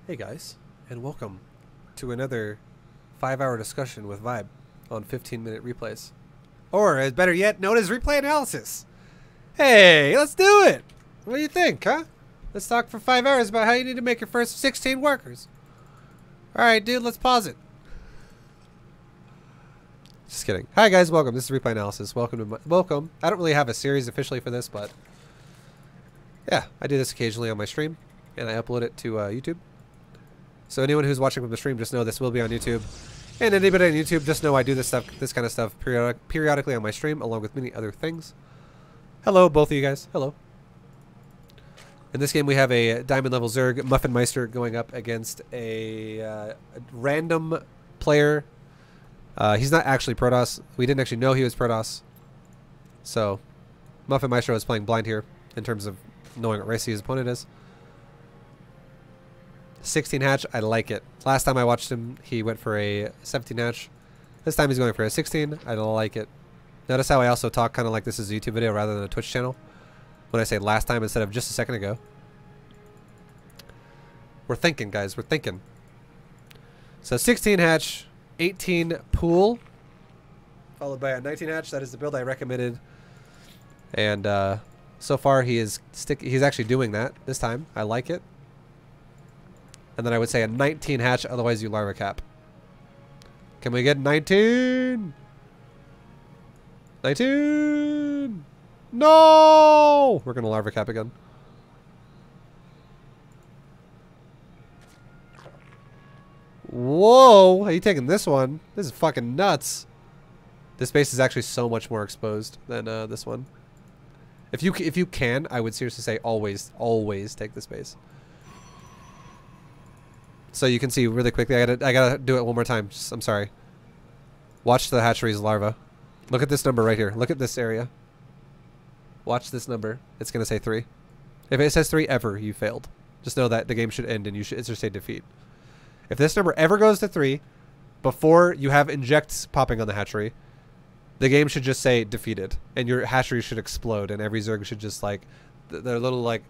Hey guys, and welcome to another 5-hour discussion with ViBE on 15-minute replays. Or, as better yet, known as replay analysis. Hey, let's do it! What do you think, huh? Let's talk for 5 hours about how you need to make your first 16 workers. Alright, dude, let's pause it. Just kidding. Hi guys, welcome. This is replay analysis. Welcome. I don't really have a series officially for this, but yeah, I do this occasionally on my stream, and I upload it to YouTube. So anyone who's watching from the stream, just know this will be on YouTube. And anybody on YouTube, just know I do this kind of stuff periodically on my stream, along with many other things. Hello, both of you guys. Hello. In this game, we have a Diamond level Zerg, MuffinMeistro, going up against a random player. He's not actually Protoss. We didn't actually know he was Protoss. So, MuffinMeistro is playing blind here in terms of knowing what race his opponent is. 16 hatch, I like it. Last time I watched him, he went for a 17 hatch. This time he's going for a 16. I like it. Notice how I also talk kind of like this is a YouTube video rather than a Twitch channel when I say last time instead of just a second ago. We're thinking, guys. We're thinking. So 16 hatch, 18 pool, followed by a 19 hatch. That is the build I recommended. And so far he's actually doing that this time. I like it. And then I would say a 19 hatch, otherwise you larva cap. Can we get 19? 19! No! We're going to larva cap again. Whoa! Are you taking this one? This is fucking nuts. This base is actually so much more exposed than this one. If you can, I would seriously say always take this base. So you can see really quickly. I gotta do it one more time. I'm sorry. Watch the hatchery's larva. Look at this number right here. Look at this area. Watch this number. It's gonna say 3. If it says 3 ever, you failed. Just know that the game should end and it should say defeat. If this number ever goes to 3, before you have injects popping on the hatchery, the game should just say defeated, and your hatchery should explode, and every Zerg should just like their little like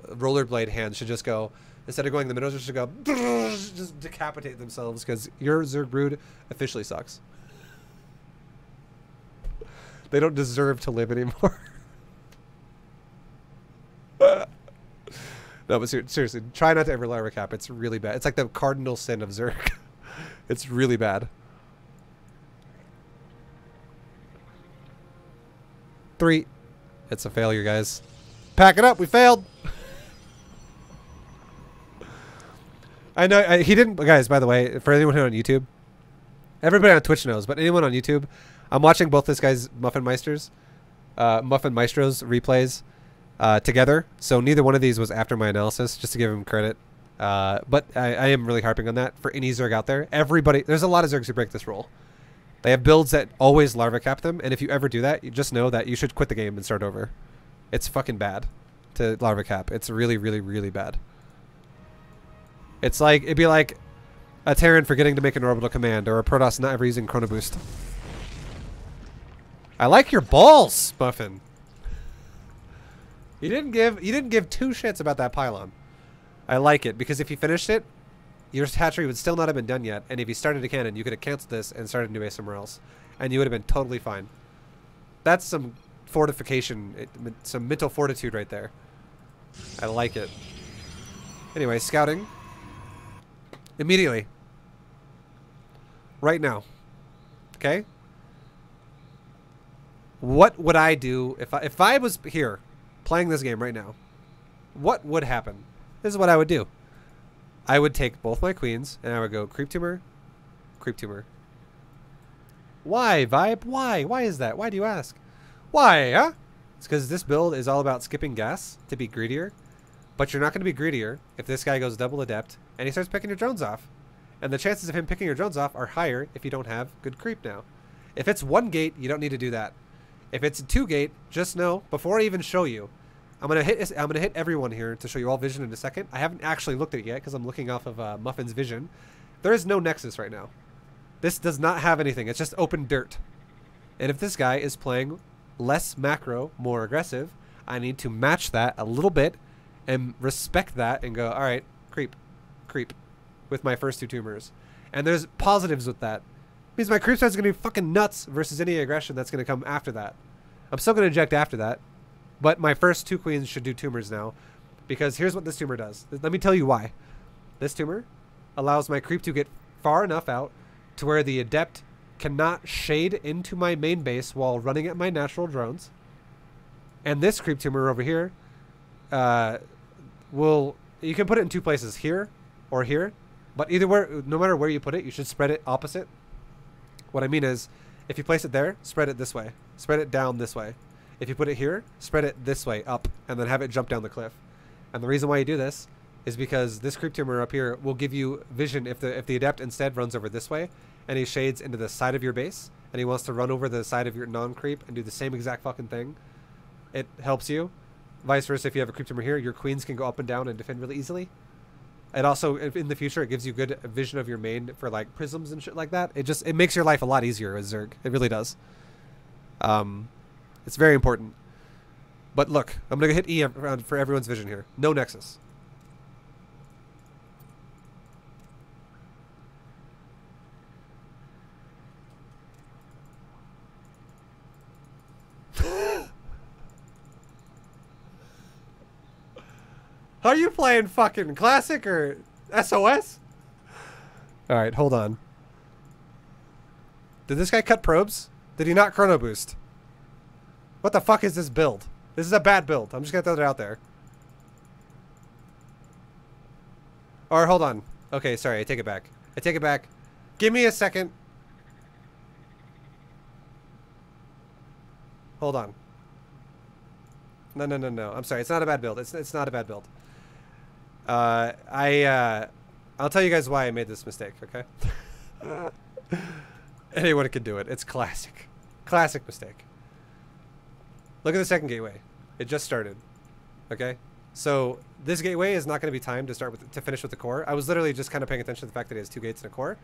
rollerblade hands should just go. Instead of going in the middle, just go, just decapitate themselves because your Zerg brood officially sucks. They don't deserve to live anymore. No, but seriously, try not to ever larva cap. It's really bad. It's like the cardinal sin of Zerg. It's really bad. 3. It's a failure, guys. Pack it up. We failed. I know he didn't, guys. By the way, for anyone here on YouTube, everybody on Twitch knows, but anyone on YouTube, I'm watching both this guy's MuffinMeistro's replays together. So neither one of these was after my analysis, just to give him credit. But I am really harping on that for any Zerg out there. Everybody, there's a lot of Zergs who break this rule. They have builds that always larva cap them, and if you ever do that, you just know that you should quit the game and start over. It's fucking bad to larva cap. It's really, really, really bad. It's like, it'd be like a Terran forgetting to make an orbital command, or a Protoss not ever using Chrono Boost. I like your balls, Muffin. You didn't give 2 shits about that pylon. I like it, because if you finished it, your hatchery would still not have been done yet, and if you started a cannon, you could have canceled this and started a new base somewhere else, and you would have been totally fine. That's some fortification, some mental fortitude right there. I like it. Anyway, scouting. Immediately. Right now. Okay? What would I do if I was here playing this game right now? What would happen? This is what I would do. I would take both my queens and I would go creep tumor, creep tumor. Why, ViBE? Why? Why is that? Why do you ask? Why, huh? It's because this build is all about skipping gas to be greedier. But you're not going to be greedier if this guy goes double adept and he starts picking your drones off. And the chances of him picking your drones off are higher if you don't have good creep now. If it's 1 gate, you don't need to do that. If it's 2 gate, just know, before I even show you, I'm gonna hit everyone here to show you all vision in a second. I haven't actually looked at it yet because I'm looking off of Muffin's vision. There is no nexus right now. This does not have anything. It's just open dirt. And if this guy is playing less macro, more aggressive, I need to match that a little bit and respect that and go, all right, creep, creep, with my first 2 tumors. And there's positives with that. It means my creep spread is going to be fucking nuts versus any aggression that's going to come after that. I'm still going to eject after that. But my first 2 queens should do tumors now. Because here's what this tumor does. Let me tell you why. This tumor allows my creep to get far enough out to where the adept cannot shade into my main base while running at my natural drones. And this creep tumor over here you can put it in 2 places, here or here. But either where, no matter where you put it, you should spread it opposite. What I mean is, if you place it there, spread it this way. Spread it down this way. If you put it here, spread it this way, up, and then have it jump down the cliff. And the reason why you do this is because this creep tumor up here will give you vision if the adept instead runs over this way, and he shades into the side of your base, and he wants to run over the side of your non-creep and do the same exact fucking thing. It helps you. Vice versa, if you have a creep tumor here, your queens can go up and down and defend really easily. And also, in the future, it gives you good vision of your main for like prisms and shit like that. It makes your life a lot easier as Zerg. It really does. It's very important. But look, I'm gonna hit E for everyone's vision here. No Nexus. Are you playing fucking Classic or SOS? Alright, hold on. Did this guy cut probes? Did he not chrono boost? What the fuck is this build? This is a bad build. I'm just gonna throw it out there. Or hold on. Okay, sorry, I take it back. I take it back. Give me a second. Hold on. No. I'm sorry. It's not a bad build. It's not a bad build. I'll tell you guys why I made this mistake, okay? Anyone can do it. It's classic. Classic mistake. Look at the second gateway. It just started. Okay? So this gateway is not going to be timed to finish with the core. I was literally just kind of paying attention to the fact that he has 2 gates and a core,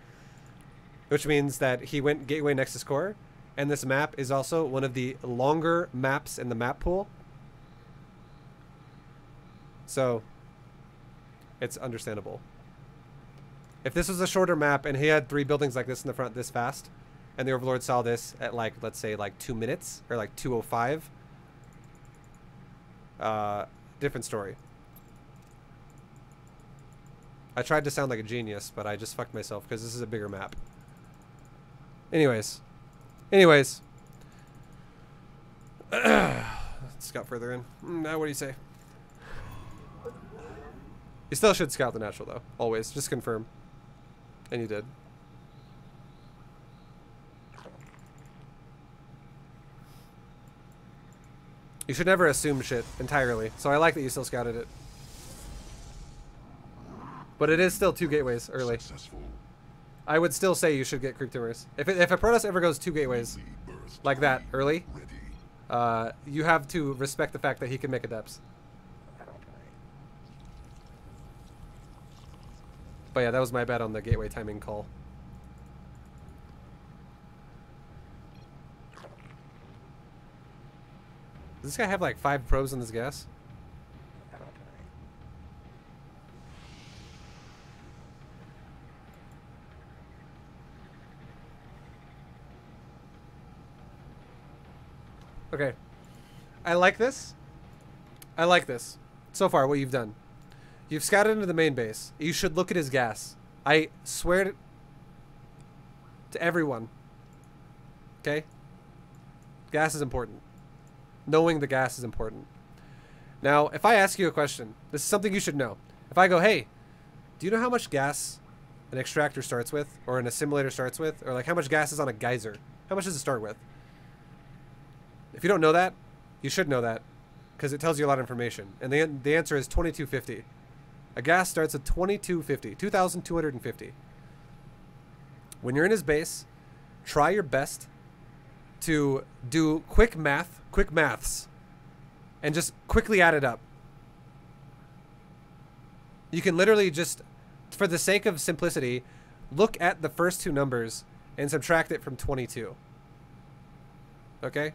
which means that he went gateway Nexus core, and this map is also one of the longer maps in the map pool. So it's understandable. If this was a shorter map and he had 3 buildings like this in the front this fast, and the Overlord saw this at like, let's say like 2 minutes or like 2:05, different story. I tried to sound like a genius, but I just fucked myself because this is a bigger map. Anyways. Let's scout further in. Now, what do you say? You still should scout the natural, though. Always. Just confirm. And you did. You should never assume shit entirely. So I like that you still scouted it. But it is still 2 gateways early. Successful. I would still say you should get creep tumors. If a Protoss ever goes 2 gateways like that early, you have to respect the fact that he can make adepts. But yeah, that was my bad on the gateway timing call. Does this guy have like 5 probes in this gas? Okay. I like this. I like this. So far, what you've done. You've scouted into the main base. You should look at his gas. I swear to everyone. Okay? Gas is important. Knowing the gas is important. Now, if I ask you a question, this is something you should know. If I go, hey, do you know how much gas an extractor starts with? Or an assimilator starts with? Or like how much gas is on a geyser? How much does it start with? If you don't know that, you should know that. Because it tells you a lot of information. And the answer is 2250. A gas starts at 2250. 2250. When you're in his base, try your best to do quick maths, and just quickly add it up. You can literally just, for the sake of simplicity, look at the first 2 numbers and subtract it from 22. Okay?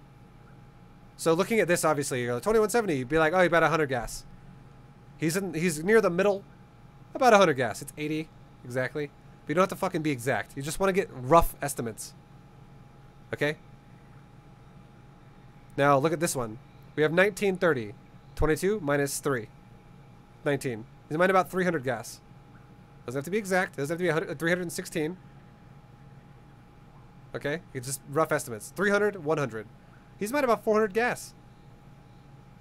So looking at this, obviously, you're like 2170, you'd be like, oh, about 100 gas. He's near the middle, about 100 gas. It's 80. exactly. But you don't have to fucking be exact. You just want to get rough estimates. Okay? Now, look at this one. We have 1930. 22 minus 3. 19. He's mined about 300 gas. Doesn't have to be exact. Doesn't have to be 316. Okay? It's just rough estimates. 300, 100. He's mined about 400 gas.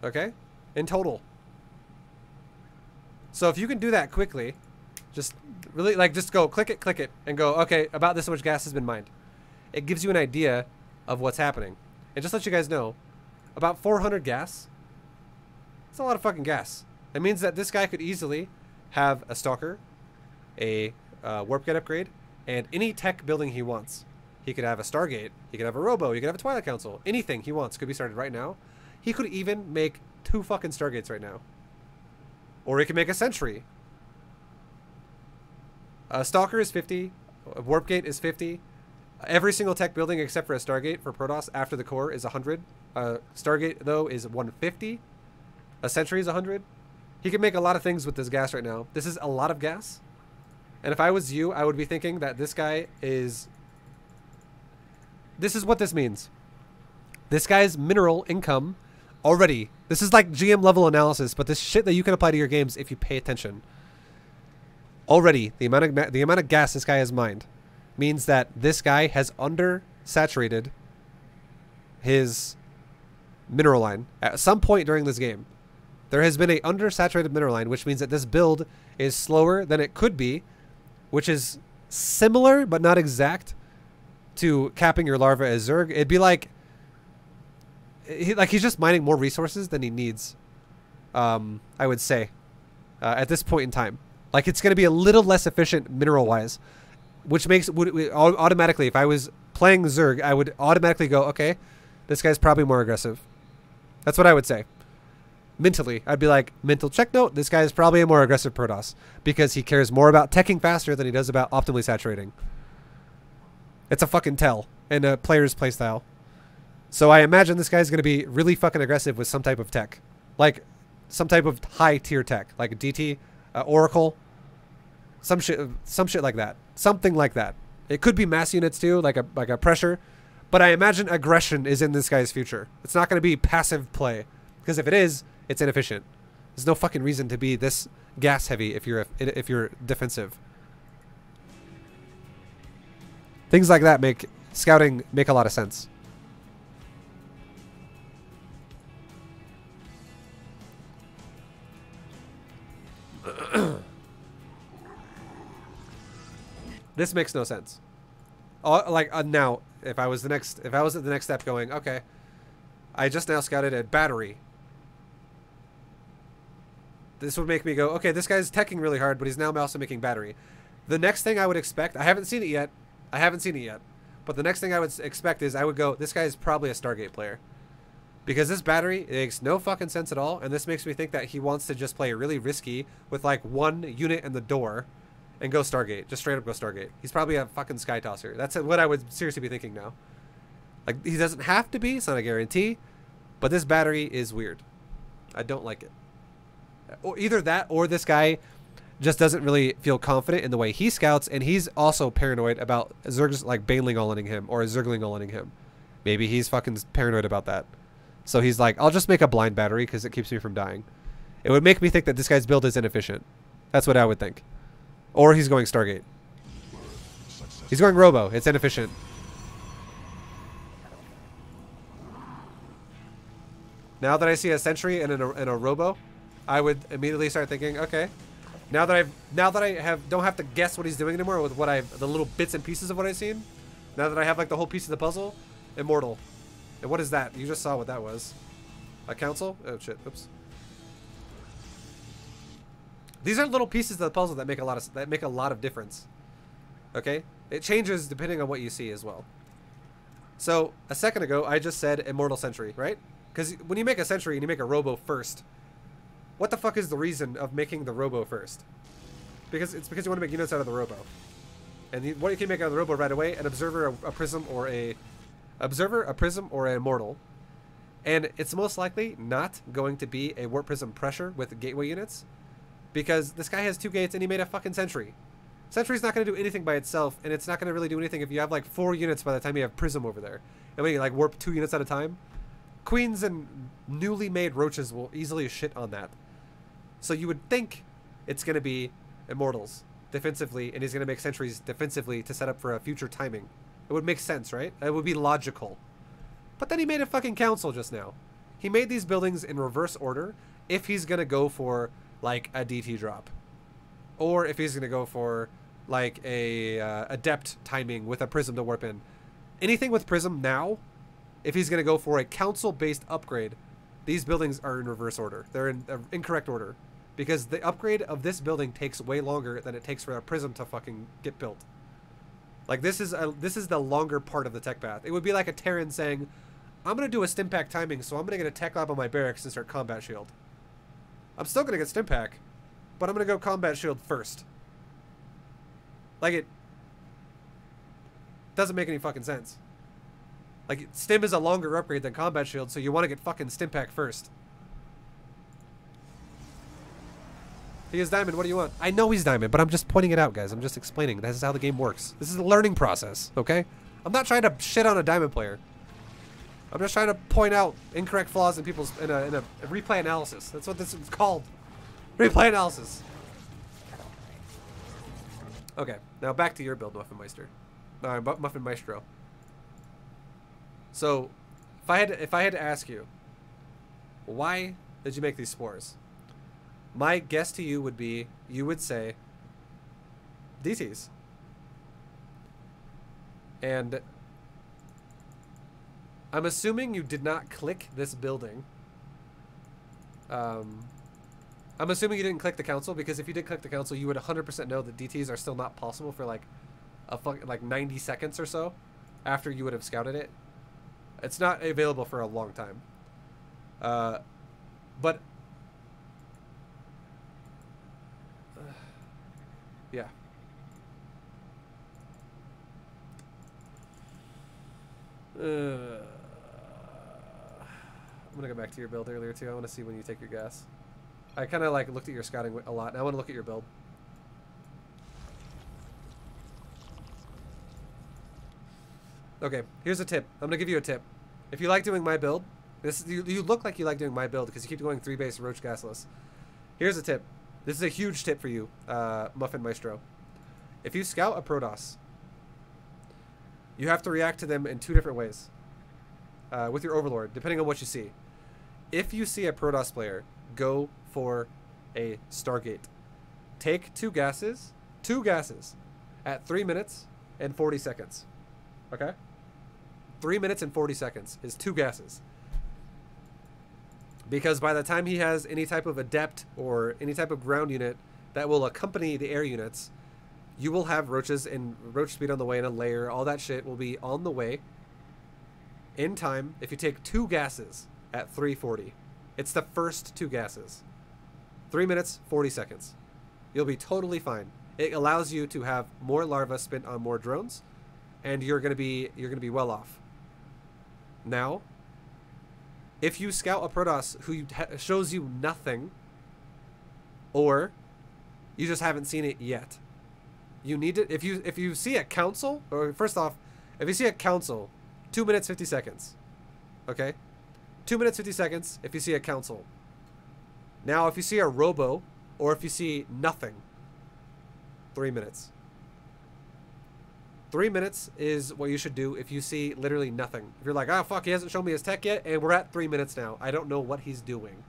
Okay? In total. So if you can do that quickly, just really, like, just go click it, and go, okay, about this much gas has been mined. It gives you an idea of what's happening. And just let you guys know, about 400 gas, it's a lot of fucking gas. That means that this guy could easily have a Stalker, a Warp Gate upgrade, and any tech building he wants. He could have a Stargate, he could have a Robo, he could have a Twilight Council. Anything he wants could be started right now. He could even make 2 fucking Stargates right now. Or he can make a Sentry. Stalker is 50. Warp Gate is 50. Every single tech building except for a Stargate for Protoss after the core is 100. Stargate, though, is 150. A Sentry is 100. He can make a lot of things with this gas right now. This is a lot of gas. And if I was you, I would be thinking that this guy is... This is what this means. This guy's mineral income already... This is like GM level analysis, but this shit that you can apply to your games if you pay attention. Already, the amount of gas this guy has mined means that this guy has undersaturated his mineral line at some point during this game. There has been a undersaturated mineral line, which means that this build is slower than it could be, which is similar but not exact to capping your larva as Zerg. It'd be like he's just mining more resources than he needs, I would say, at this point in time. Like, it's going to be a little less efficient mineral-wise, which makes... automatically, if I was playing Zerg, I would automatically go, okay, this guy's probably more aggressive. That's what I would say. Mentally, I'd be like, mental check note, this guy is probably a more aggressive Protoss, because he cares more about teching faster than he does about optimally saturating. It's a fucking tell in a player's playstyle. So I imagine this guy's going to be really fucking aggressive with some type of tech. Like, some type of high-tier tech, like a DT, Oracle, some shit like that. Something like that. It could be mass units too, like a pressure. But I imagine aggression is in this guy's future. It's not going to be passive play, because if it is, it's inefficient. There's no fucking reason to be this gas heavy if you're defensive. Things like that make scouting make a lot of sense. This makes no sense. Now, if I was at the next step going, okay, I just now scouted a battery. This would make me go, okay, this guy's teching really hard, but he's now also making battery. The next thing I would expect, I haven't seen it yet. But the next thing I would expect is I would go, this guy is probably a Stargate player. Because this battery makes no fucking sense at all, and this makes me think that he wants to just play really risky with like 1 unit in the door and go Stargate. Just straight up go Stargate. He's probably a fucking Sky Tosser. That's what I would seriously be thinking now. Like, he doesn't have to be, it's not a guarantee, but this battery is weird. I don't like it. Or either that, or this guy just doesn't really feel confident in the way he scouts, and he's also paranoid about Zergs like Baneling all-inning him or Zergling all-inning him. Maybe he's fucking paranoid about that. So he's like, I'll just make a blind battery because it keeps me from dying. It would make me think that this guy's build is inefficient. That's what I would think. Or he's going Stargate. He's going Robo. It's inefficient. Now that I see a Sentry and a Robo, I would immediately start thinking, okay, now that I don't have to guess what he's doing anymore with what the little bits and pieces of what I've seen. Now that I have like the whole piece of the puzzle, Immortal. And what is that? You just saw what that was. A council? Oh shit! Oops. These are little pieces of the puzzle that make a lot of difference. Okay? It changes depending on what you see as well. So a second ago, I just said Immortal Sentry, right? Because when you make a Sentry and you make a Robo first, what the fuck is the reason of making the Robo first? Because you want to make units out of the Robo. And what you can make out of the Robo right away: an Observer, a Prism, or a Prism, or an Immortal. And it's most likely not going to be a Warp Prism Pressure with gateway units, because this guy has 2 gates and he made a fucking Sentry. Sentry's not going to do anything by itself, and it's not going to really do anything if you have like 4 units by the time you have Prism over there. And when you like warp 2 units at a time, Queens and newly made Roaches will easily shit on that. So you would think it's going to be Immortals defensively, and he's going to make Sentries defensively to set up for a future timing. It would make sense, right? It would be logical. But then he made a fucking council just now. He made these buildings in reverse order if he's going to go for like a DT drop. Or if he's going to go for like a adept timing with a Prism to warp in. Anything with Prism now, if he's going to go for a council-based upgrade, these buildings are in reverse order. They're in incorrect order. Because the upgrade of this building takes way longer than it takes for a Prism to fucking get built. Like, this is the longer part of the tech path. It would be like a Terran saying, I'm going to do a stim pack timing, so I'm going to get a tech lab on my barracks and start combat shield. I'm still going to get stim pack, but I'm going to go combat shield first. Like, it doesn't make any fucking sense. Like, stim is a longer upgrade than combat shield, so you want to get fucking stim pack first. He is diamond, what do you want? I know he's diamond, but I'm just pointing it out, guys. I'm just explaining. This is how the game works. This is a learning process, okay? I'm not trying to shit on a diamond player. I'm just trying to point out incorrect flaws in people's in a replay analysis. That's what this is called. Replay analysis. Okay, now back to your build, MuffinMeistro. MuffinMeistro. So, if I had to ask you, why did you make these spores? My guess to you would be, you would say, DTs. And I'm assuming you did not click this building. I'm assuming you didn't click the council, because if you did click the council, you would 100% know that DTs are still not possible for like 90 seconds or so after you would have scouted it. It's not available for a long time. But yeah. I'm gonna go back to your build earlier too. I want to see when you take your gas. I kind of like looked at your scouting a lot, and I want to look at your build. Okay, here's a tip. I'm gonna give you a tip. If you like doing my build, you look like you like doing my build because you keep going 3 base Roach gasless. Here's a tip. This is a huge tip for you, MuffinMeistro. If you scout a Protoss, you have to react to them in 2 different ways with your Overlord, depending on what you see. If you see a Protoss player go for a Stargate, take 2 gases at 3 minutes and 40 seconds. Okay? 3 minutes and 40 seconds is 2 gases. Because by the time he has any type of adept or any type of ground unit that will accompany the air units, you will have Roaches and Roach speed on the way and a layer. All that shit will be on the way in time if you take 2 gases at 3:40. It's the first 2 gases. 3 minutes, 40 seconds. You'll be totally fine. It allows you to have more larvae spent on more drones, and you're gonna be well off. Now, if you scout a Protoss who shows you nothing, or you just haven't seen it yet, you need to, if you see a council, or first off, if you see a council, 2 minutes 50 seconds. Okay? 2 minutes 50 seconds if you see a council. Now if you see a robo, or if you see nothing, 3 minutes. 3 minutes is what you should do if you see literally nothing. If you're like, oh fuck, he hasn't shown me his tech yet, and we're at 3 minutes now. I don't know what he's doing.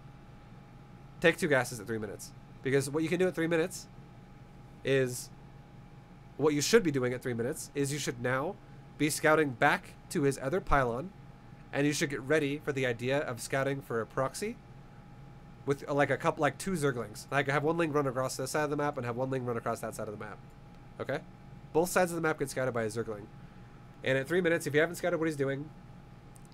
Take 2 gases at 3 minutes. Because what you can do at 3 minutes is, what you should be doing at 3 minutes is you should now be scouting back to his other pylon, and you should get ready for the idea of scouting for a proxy with like a couple, like 2 Zerglings. Like have 1 link run across this side of the map and have 1 link run across that side of the map. Okay? Both sides of the map get scouted by a Zergling. And at 3 minutes, if you haven't scouted what he's doing,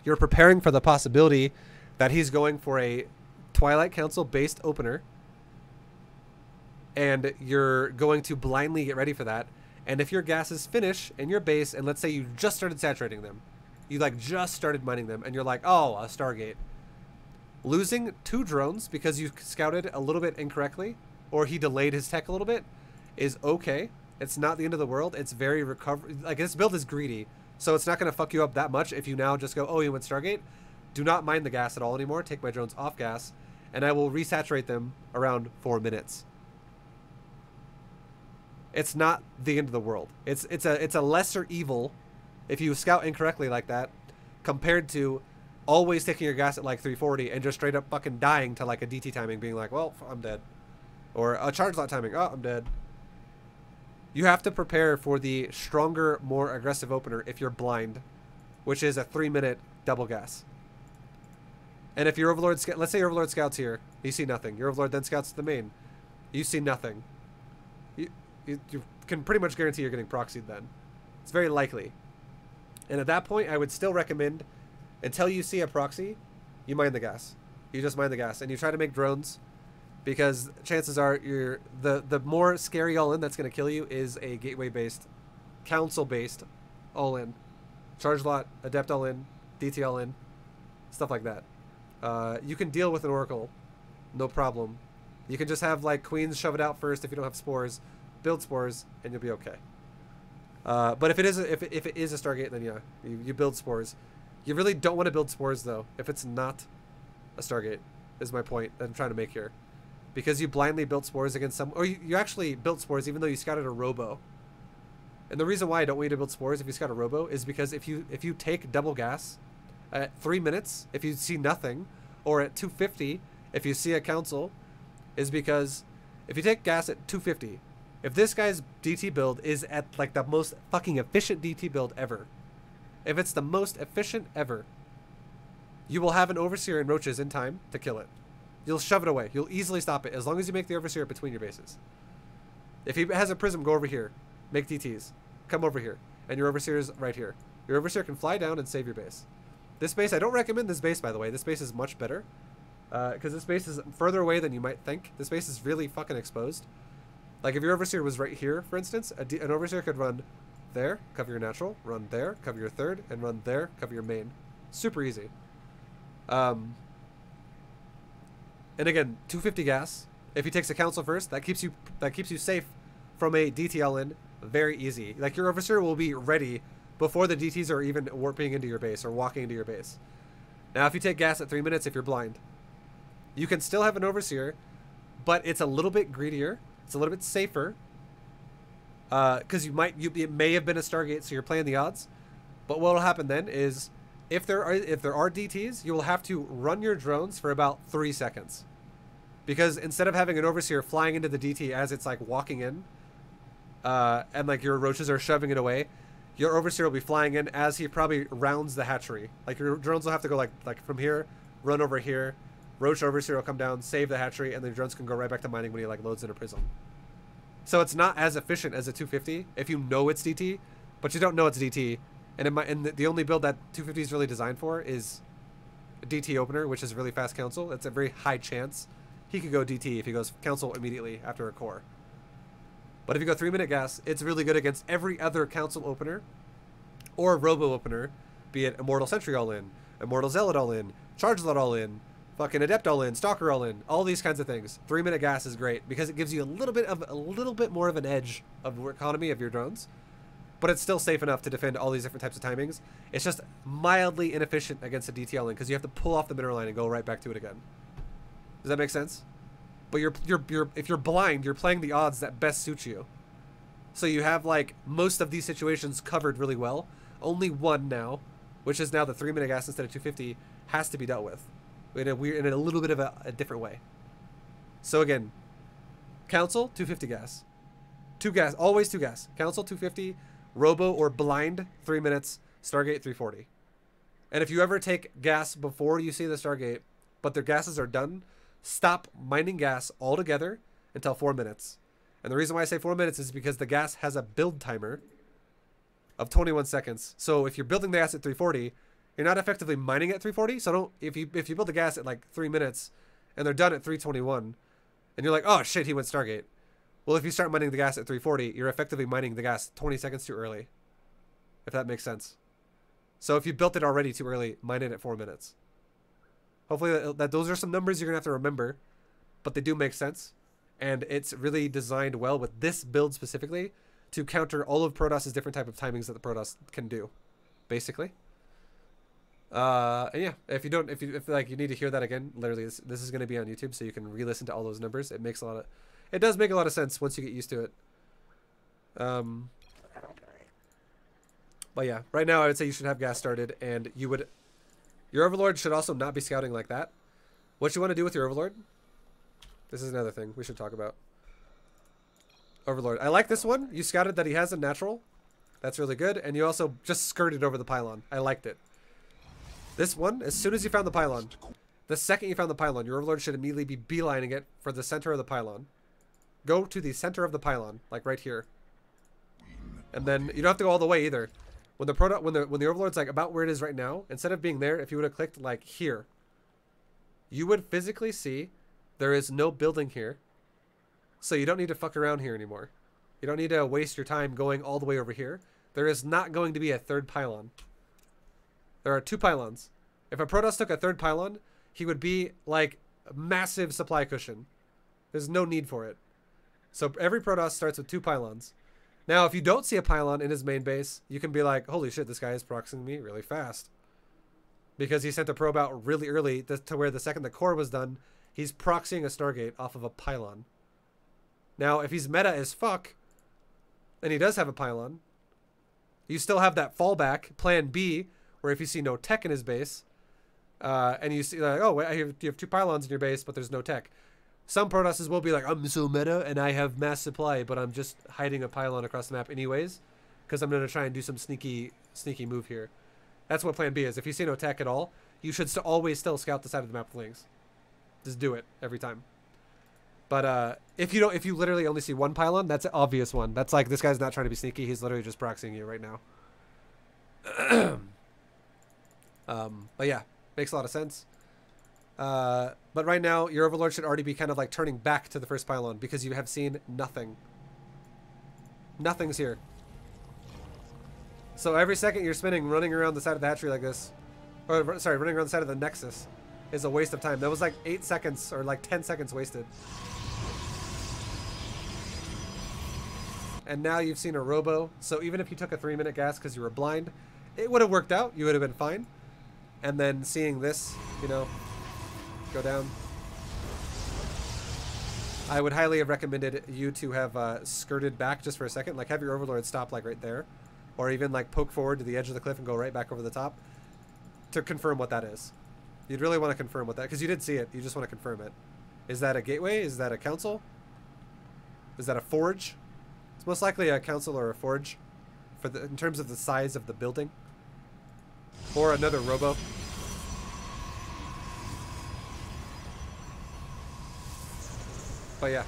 you're preparing for the possibility that he's going for a Twilight Council based opener, and you're going to blindly get ready for that. And if your gases finish in your base, and let's say you just started saturating them, you like just started mining them, and you're like, oh, a Stargate. Losing 2 drones because you scouted a little bit incorrectly, or he delayed his tech a little bit, is okay. It's not the end of the world. It's very like this build is greedy, so it's not going to fuck you up that much if you now just go, oh, you went Stargate. Do not mine the gas at all anymore. Take my drones off gas, and I will resaturate them around 4 minutes. It's not the end of the world. It's a lesser evil if you scout incorrectly like that, compared to always taking your gas at like 340 and just straight up fucking dying to like a DT timing, being like, well, I'm dead, or a charge lot timing, oh, I'm dead. You have to prepare for the stronger, more aggressive opener if you're blind, which is a 3-minute double gas. And if your Overlord, let's say your Overlord scouts here, you see nothing. Your Overlord then scouts to the main, you see nothing. You can pretty much guarantee you're getting proxied then. It's very likely. And at that point, I would still recommend, until you see a proxy, you mine the gas. You just mine the gas, and you try to make drones, because chances are the more scary all-in that's going to kill you is a gateway-based, council-based all-in. Charge lot, adept all-in, DT all-in, stuff like that. You can deal with an Oracle, no problem. You can just have like queens shove it out first if you don't have spores, build spores, and you'll be okay. But if it is a Stargate, then yeah, you build spores. You really don't want to build spores though if it's not a Stargate, is my point that I'm trying to make here. Because you blindly built spores against some, or you actually built spores even though you scouted a robo. And the reason why I don't want you to build spores if you scout a robo is because if you take double gas at 3 minutes, if you see nothing, or at 250 if you see a council, is because if you take gas at 250, if this guy's DT build is at like the most fucking efficient DT build ever, if it's the most efficient ever, you will have an Overseer and Roaches in time to kill it. You'll shove it away. You'll easily stop it as long as you make the Overseer between your bases. If he has a Prism, go over here. Make DTs. Come over here. And your Overseer's right here. Your Overseer can fly down and save your base. This base, I don't recommend this base, by the way. This base is much better. Because this base is further away than you might think. This base is really fucking exposed. Like if your Overseer was right here, for instance, an Overseer could run there, cover your natural, run there, cover your third, and run there, cover your main. Super easy. And again, 250 gas. If he takes a council first, that keeps you safe from a DTL in. Very easy. Like your Overseer will be ready before the DTs are even warping into your base or walking into your base. Now, if you take gas at 3 minutes, if you're blind, you can still have an Overseer, but it's a little bit greedier. It's a little bit safer. Because it may have been a Stargate, so you're playing the odds. But what will happen then is, if there are DTs, you will have to run your drones for about 3 seconds. Because instead of having an Overseer flying into the DT as it's like walking in, and like your Roaches are shoving it away, your Overseer will be flying in as he probably rounds the hatchery. Like your drones will have to go like from here, run over here, Roach Overseer will come down, save the hatchery, and then your drones can go right back to mining when he like loads in a prism. So it's not as efficient as a 250 if you know it's DT, but you don't know it's DT. And the only build that 250 is really designed for is a DT opener, which is really fast council. That's a very high chance he could go DT if he goes council immediately after a core. But if you go 3 minute gas, it's really good against every other council opener or robo opener, be it Immortal Sentry all in, Immortal Zealot all in, Charge Lot all in, fucking Adept all in, Stalker all in, all these kinds of things. 3 minute gas is great because it gives you a little bit more of an edge of economy of your drones, but it's still safe enough to defend all these different types of timings. It's just mildly inefficient against a DT all in because you have to pull off the mineral line and go right back to it again. Does that make sense? But if you're blind, you're playing the odds that best suit you. So you have like most of these situations covered really well. Only one now, which is now the 3 minute gas instead of 250, has to be dealt with in a little bit of a different way. So again, Council 250 gas, 2 gas, always 2 gas. Council 250, Robo or blind 3 minutes, Stargate 340. And if you ever take gas before you see the Stargate, but their gases are done, stop mining gas altogether until 4 minutes. And the reason why I say 4 minutes is because the gas has a build timer of 21 seconds. So if you're building the gas at 340, you're not effectively mining at 340. So don't, if you build the gas at like 3 minutes and they're done at 321 and you're like, oh shit, he went Stargate. Well, if you start mining the gas at 340, you're effectively mining the gas 20 seconds too early. If that makes sense. So if you built it already too early, mine it at 4 minutes. Hopefully that those are some numbers you're going to have to remember, but they do make sense. And it's really designed well with this build specifically to counter all of Protost's different type of timings that the Protoss can do, basically. And yeah, if like you need to hear that again, literally this is going to be on YouTube, so you can re-listen to all those numbers. It does make a lot of sense once you get used to it. But yeah, right now I would say you should have gas started, and your Overlord should also not be scouting like that. What you want to do with your Overlord? This is another thing we should talk about. Overlord. I like this one. You scouted that he has a natural. That's really good. And you also just skirted over the pylon. I liked it. This one, as soon as you found the pylon, the second you found the pylon, your Overlord should immediately be beelining it for the center of the pylon. Go to the center of the pylon, like right here. And then you don't have to go all the way either. When the Overlord's like about where it is right now, instead of being there, if you would have clicked like here, you would physically see there is no building here. So you don't need to fuck around here anymore. You don't need to waste your time going all the way over here. There is not going to be a third pylon. There are 2 pylons. If a Protoss took a third pylon, he would be like a massive supply cushion. There's no need for it. So every Protoss starts with 2 pylons. Now, if you don't see a pylon in his main base, you can be like, holy shit, this guy is proxying me really fast. Because he sent a probe out really early to where the second the core was done, he's proxying a Stargate off of a pylon. Now, if he's meta as fuck, and he does have a pylon, you still have that fallback, plan B, where if you see no tech in his base, and you see like, oh, wait, you have 2 pylons in your base, but there's no tech. Some Protosses will be like, I'm so meta, and I have mass supply, but I'm just hiding a pylon across the map anyways, because I'm going to try and do some sneaky move here. That's what plan B is. If you see no tech at all, you should always still scout the side of the map with Lings. Just do it every time. But if you literally only see 1 pylon, that's an obvious one. That's like, this guy's not trying to be sneaky. He's literally just proxying you right now. But yeah, makes a lot of sense. But right now, your Overlord should already be kind of like turning back to the first pylon because you have seen nothing. Nothing's here. So every second you're spinning, running around the side of the hatchery like this, or sorry, running around the side of the Nexus, is a waste of time. That was like 8 seconds or like 10 seconds wasted. And now you've seen a robo, so even if you took a 3-minute gas because you were blind, it would have worked out. You would have been fine. And then seeing this, you know, go down. I would highly have recommended you to have skirted back just for a second. Like, have your Overlord stop like right there. Or even like poke forward to the edge of the cliff and go right back over the top to confirm what that is. You'd really want to confirm what that, because you did see it. You just want to confirm it. Is that a gateway? Is that a council? Is that a forge? It's most likely a council or a forge in terms of the size of the building. Or another robo. But yeah.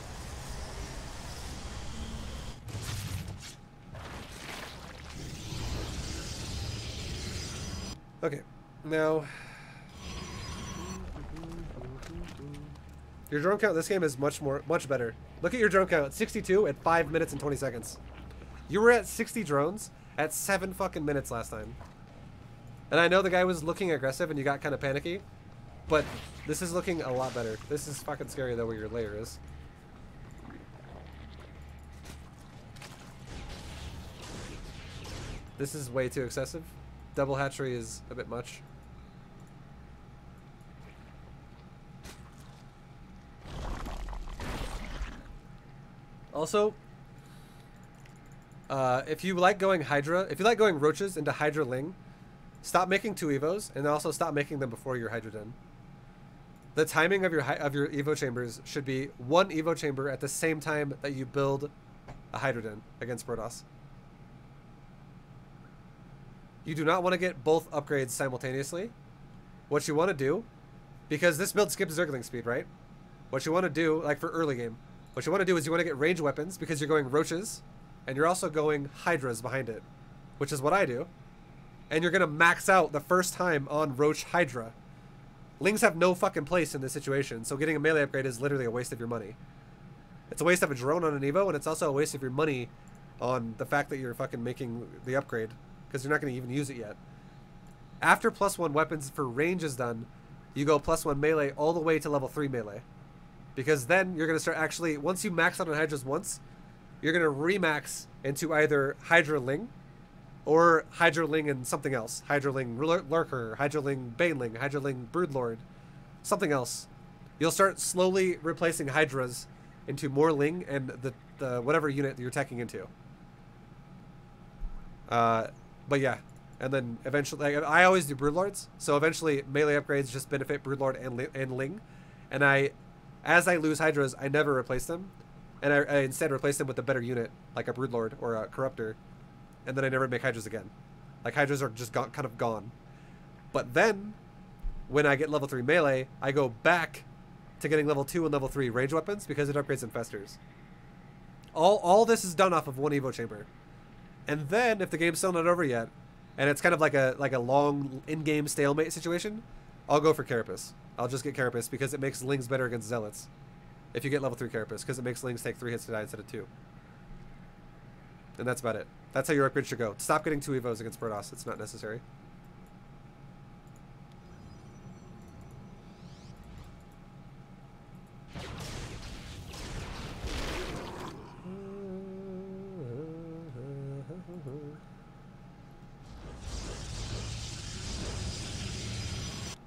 Okay, now your drone count this game is much better. Look at your drone count, 62 at 5 minutes and 20 seconds. You were at 60 drones at 7 fucking minutes last time. And I know the guy was looking aggressive and you got kind of panicky, but this is looking a lot better. This is fucking scary though where your layer is. This is way too excessive. Double hatchery is a bit much. Also, if you like going Hydra, if you like going Roaches into Hydra Ling, stop making 2 Evos, and also stop making them before your Hydra Den. The timing of your Evo chambers should be 1 Evo chamber at the same time that you build a Hydra Den against Protoss. You do not want to get both upgrades simultaneously. What you want to do, because this build skips Zergling speed, right? What you want to do, like for early game, what you want to do is you want to get range weapons because you're going Roaches, and you're also going Hydras behind it, which is what I do. And you're going to max out the first time on Roach Hydra. Lings have no fucking place in this situation, so getting a melee upgrade is literally a waste of your money. It's a waste of a drone on an Evo, and it's also a waste of your money on the fact that you're fucking making the upgrade, because you're not going to even use it yet. After +1 weapons for range is done, you go +1 melee all the way to level 3 melee. Because then you're going to start actually, once you max out on Hydras once, you're going to remax into either Hydra Ling or Hydra Ling and something else. Hydra Ling Lurker, Hydra Ling Baneling, Hydra Ling Broodlord, something else. You'll start slowly replacing Hydras into more Ling and the whatever unit you're attacking into. But yeah, and then eventually, I always do Broodlords, so eventually melee upgrades just benefit Broodlord and Ling, and as I lose Hydras, I never replace them, and I instead replace them with a better unit, like a Broodlord or a Corruptor, and then I never make Hydras again. Like, Hydras are just kind of gone. But then, when I get level 3 melee, I go back to getting level 2 and level 3 range weapons because it upgrades infestors. All this is done off of one Evo chamber. And then, if the game's still not over yet, and it's kind of like a long in-game stalemate situation, I'll go for Carapace. I'll just get Carapace because it makes Lings better against Zealots. If you get level 3 Carapace, because it makes Lings take 3 hits to die instead of 2. And that's about it. That's how your upgrade should go. Stop getting 2 Evos against Protoss. It's not necessary.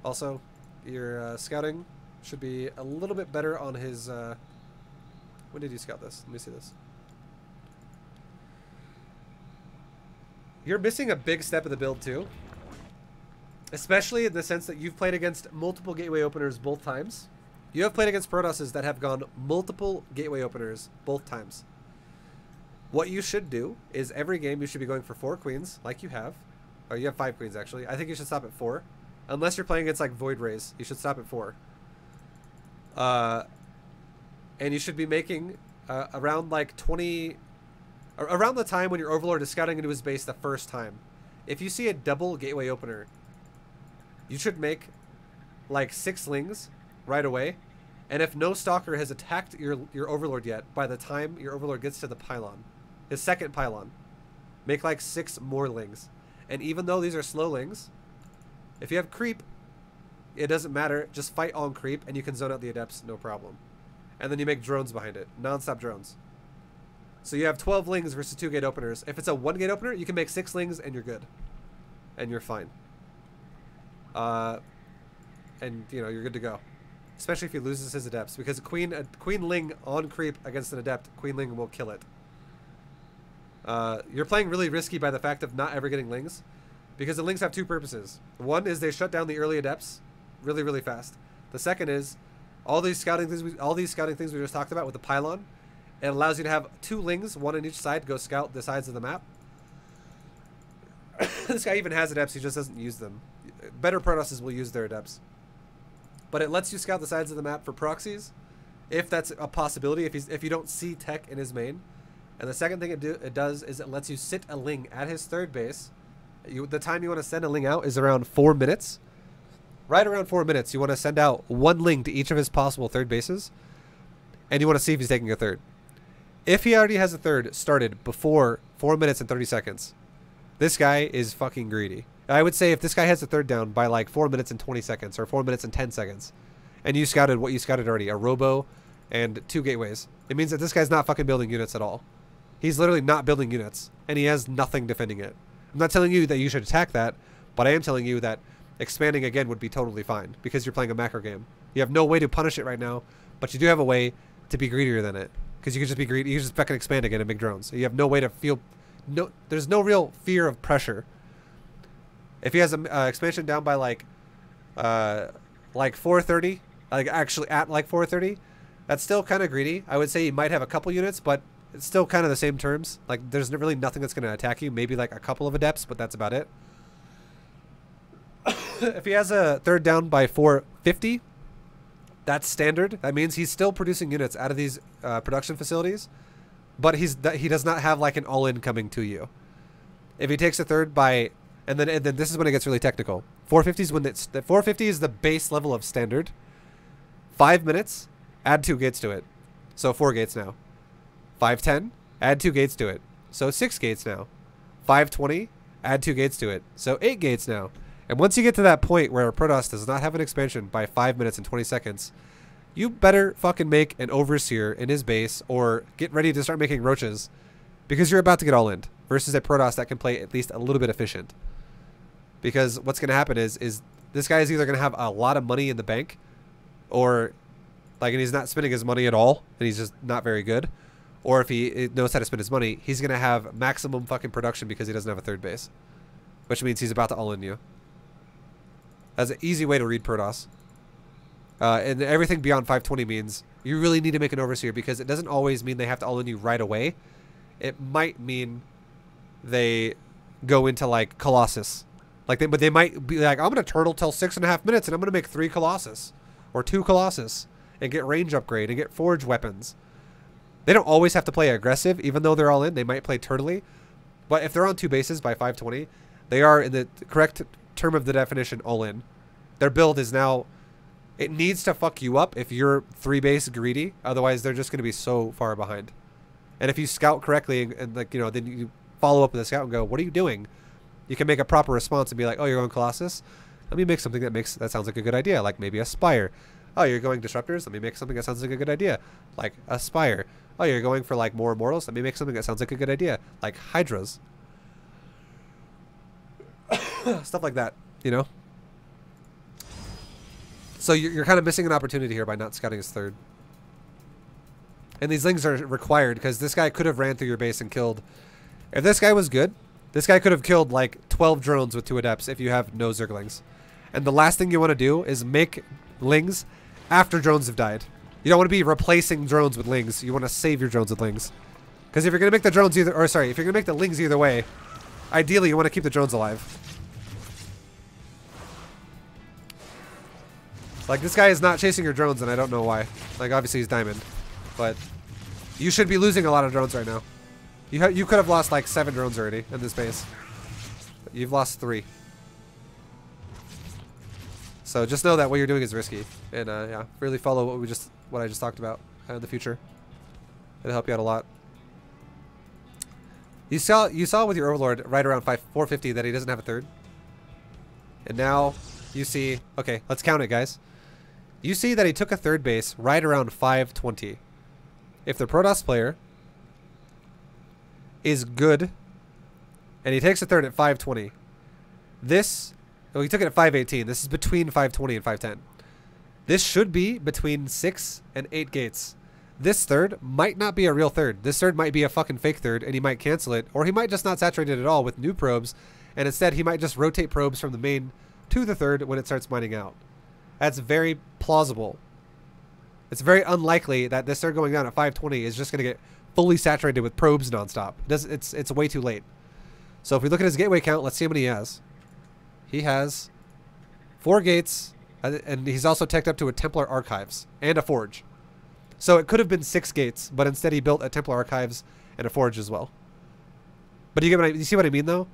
Also, your scouting should be a little bit better on his... when did you scout this? Let me see this. You're missing a big step of the build too. Especially in the sense that you've played against multiple gateway openers both times. You have played against Protosses that have gone multiple gateway openers both times. What you should do is every game you should be going for 4 queens, like you have. Or you have 5 queens actually. I think you should stop at 4. Unless you're playing against like Void Rays, you should stop at 4. And you should be making around like 20... Around the time when your Overlord is scouting into his base the first time. If you see a double gateway opener, you should make like 6 Lings right away. And if no Stalker has attacked your Overlord yet, by the time your Overlord gets to the pylon, his second pylon, make like 6 more Lings. And even though these are slow Lings, if you have creep, it doesn't matter. Just fight on creep and you can zone out the Adepts, no problem. And then you make drones behind it. Non-stop drones. So you have 12 Lings versus 2 gate openers. If it's a 1 gate opener, you can make 6 Lings and you're good. And you're fine. And, you know, you're good to go. Especially if he loses his Adepts. Because a Queen Ling on creep against an Adept, Queen Ling will kill it. You're playing really risky by the fact of not ever getting Lings. Because the Lings have 2 purposes. One is they shut down the early Adepts really, really fast. The second is all these scouting things we just talked about with the pylon. It allows you to have 2 Lings, 1 on each side, to go scout the sides of the map. This guy even has Adepts, he just doesn't use them. Better Protosses will use their Adepts. But it lets you scout the sides of the map for proxies, if that's a possibility, if you don't see tech in his main. And the second thing it does is it lets you sit a Ling at his third base. The time you want to send a Ling out is around 4 minutes. Right around 4 minutes, you want to send out 1 Ling to each of his possible third bases. And you want to see if he's taking a third. If he already has a third started before 4 minutes and 30 seconds, this guy is fucking greedy. I would say if this guy has a third down by like 4 minutes and 20 seconds or 4 minutes and 10 seconds, and you scouted what you scouted already, a Robo and 2 gateways, it means that this guy's not fucking building units at all. He's literally not building units, and he has nothing defending it. I'm not telling you that you should attack that, but I am telling you that expanding again would be totally fine because you're playing a macro game. You have no way to punish it right now, but you do have a way to be greedier than it. Because you can just be greedy. You can just fucking expand again and make drones. You have no way to feel... There's no real fear of pressure. If he has an expansion down by like 430, like actually at like 430, that's still kind of greedy. I would say he might have a couple units, but it's still kind of the same terms. Like there's really nothing that's going to attack you. Maybe like a couple of Adepts, but that's about it. If he has a third down by 450... that's standard. That means he's still producing units out of these production facilities, but he does not have like an all-in coming to you. If he takes a third by, and then this is when it gets really technical. 450 is when it's 450 is the base level of standard. 5 minutes, add 2 gates to it, so 4 gates now. 510, add 2 gates to it, so 6 gates now. 520, add 2 gates to it, so 8 gates now. And once you get to that point where a Protoss does not have an expansion by 5 minutes and 20 seconds, you better fucking make an Overseer in his base or get ready to start making Roaches because you're about to get all in versus a Protoss that can play at least a little bit efficient. Because what's going to happen is this guy is either going to have a lot of money in the bank, or like, and he's not spending his money at all, and he's just not very good. Or if he knows how to spend his money, he's going to have maximum fucking production because he doesn't have a third base, which means he's about to all in you. That's an easy way to read Protoss. And everything beyond 520 means you really need to make an Overseer, because it doesn't always mean they have to all in you right away. It might mean they go into like Colossus. Like but they might be like, I'm going to turtle till 6.5 minutes and I'm going to make 3 Colossus or 2 Colossus and get range upgrade and get forge weapons. They don't always have to play aggressive, even though they're all in. They might play turtly. But if they're on 2 bases by 520, they are, in the correct term of the definition, all in. Their build is now, it needs to fuck you up if you're 3 base greedy. Otherwise, they're just going to be so far behind. And if you scout correctly and like, you know, then you follow up with a scout and go, what are you doing? You can make a proper response and be like, oh, you're going Colossus? Let me make something that sounds like a good idea, like maybe a Spire. Oh, you're going Disruptors? Let me make something that sounds like a good idea, like a Spire. Oh, you're going for like more Immortals? Let me make something that sounds like a good idea, like Hydras. Stuff like that, you know? So you're kind of missing an opportunity here by not scouting his third. And these Lings are required because this guy could have ran through your base and killed. If this guy was good, this guy could have killed like 12 drones with 2 Adepts if you have no Zerglings. And the last thing you want to do is make Lings after drones have died. You don't want to be replacing drones with Lings. You want to save your drones with Lings. Because if you're going to make the drones either, or sorry, if you're going to make the Lings either way, ideally you want to keep the drones alive. Like, this guy is not chasing your drones, and I don't know why. Like, obviously he's diamond. But you should be losing a lot of drones right now. You could have lost like 7 drones already in this base. But you've lost 3. So just know that what you're doing is risky. And yeah, really follow what I just talked about in the future. It'll help you out a lot. You saw with your Overlord right around 450 that he doesn't have a third. And now you see, okay, let's count it, guys. You see that he took a third base right around 520. If the Protoss player is good and he takes a third at 520, well, he took it at 518. This is between 520 and 510. This should be between 6 and 8 gates. This third might not be a real third. This third might be a fucking fake third, and he might cancel it, or he might just not saturate it at all with new probes, and instead he might just rotate probes from the main to the third when it starts mining out. That's very plausible. It's very unlikely that this third going down at 520 is just going to get fully saturated with probes nonstop. It's way too late. So if we look at his gateway count, let's see how many he has. He has 4 gates, and he's also teched up to a Templar Archives and a Forge. So it could have been 6 gates, but instead he built a Templar Archives and a Forge as well. But you see what I mean, though?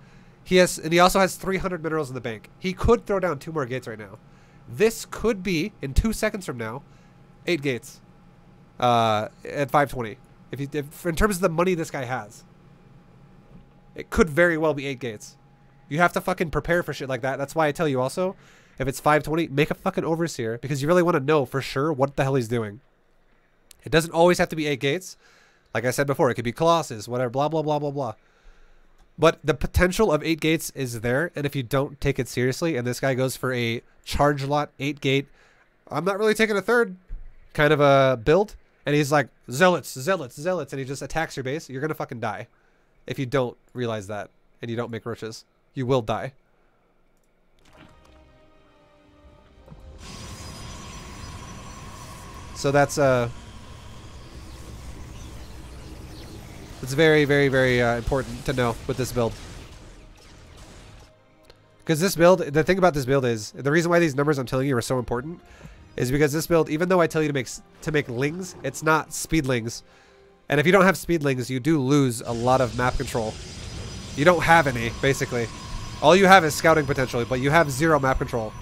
He also has 300 minerals in the bank. He could throw down 2 more gates right now. This could be, in 2 seconds from now, 8 gates at 520. If in terms of the money this guy has, it could very well be 8 gates. You have to fucking prepare for shit like that. That's why I tell you also, if it's 520, make a fucking Overseer, because you really want to know for sure what the hell he's doing. It doesn't always have to be 8 gates. Like I said before, it could be Colossus, whatever, blah, blah, blah, blah, blah. But the potential of 8 gates is there, and if you don't take it seriously, and this guy goes for a charge lot 8 gate, I'm not really taking a third kind of a build, and he's like, zealots, zealots, zealots, and he just attacks your base, you're going to fucking die. If you don't realize that, and you don't make roaches, you will die. So that's it's very, very, very important to know with this build. Because this build, the thing about this build is, the reason why these numbers I'm telling you are so important is because this build, even though I tell you to make Lings, it's not speedlings. And if you don't have speedlings, you do lose a lot of map control. You don't have any, basically. All you have is scouting potentially, but you have 0 map control.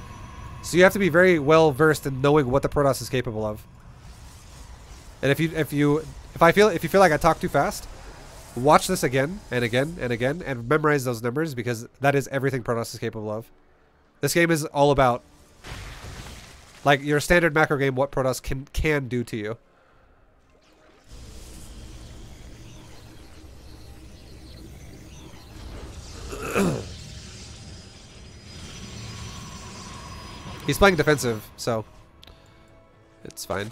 So you have to be very well versed in knowing what the Protoss is capable of. And if you feel like I talk too fast, watch this again and again and again and memorize those numbers, because that is everything Protoss is capable of. This game is all about, like, your standard macro game, what Protoss can do to you. He's playing defensive, so it's fine.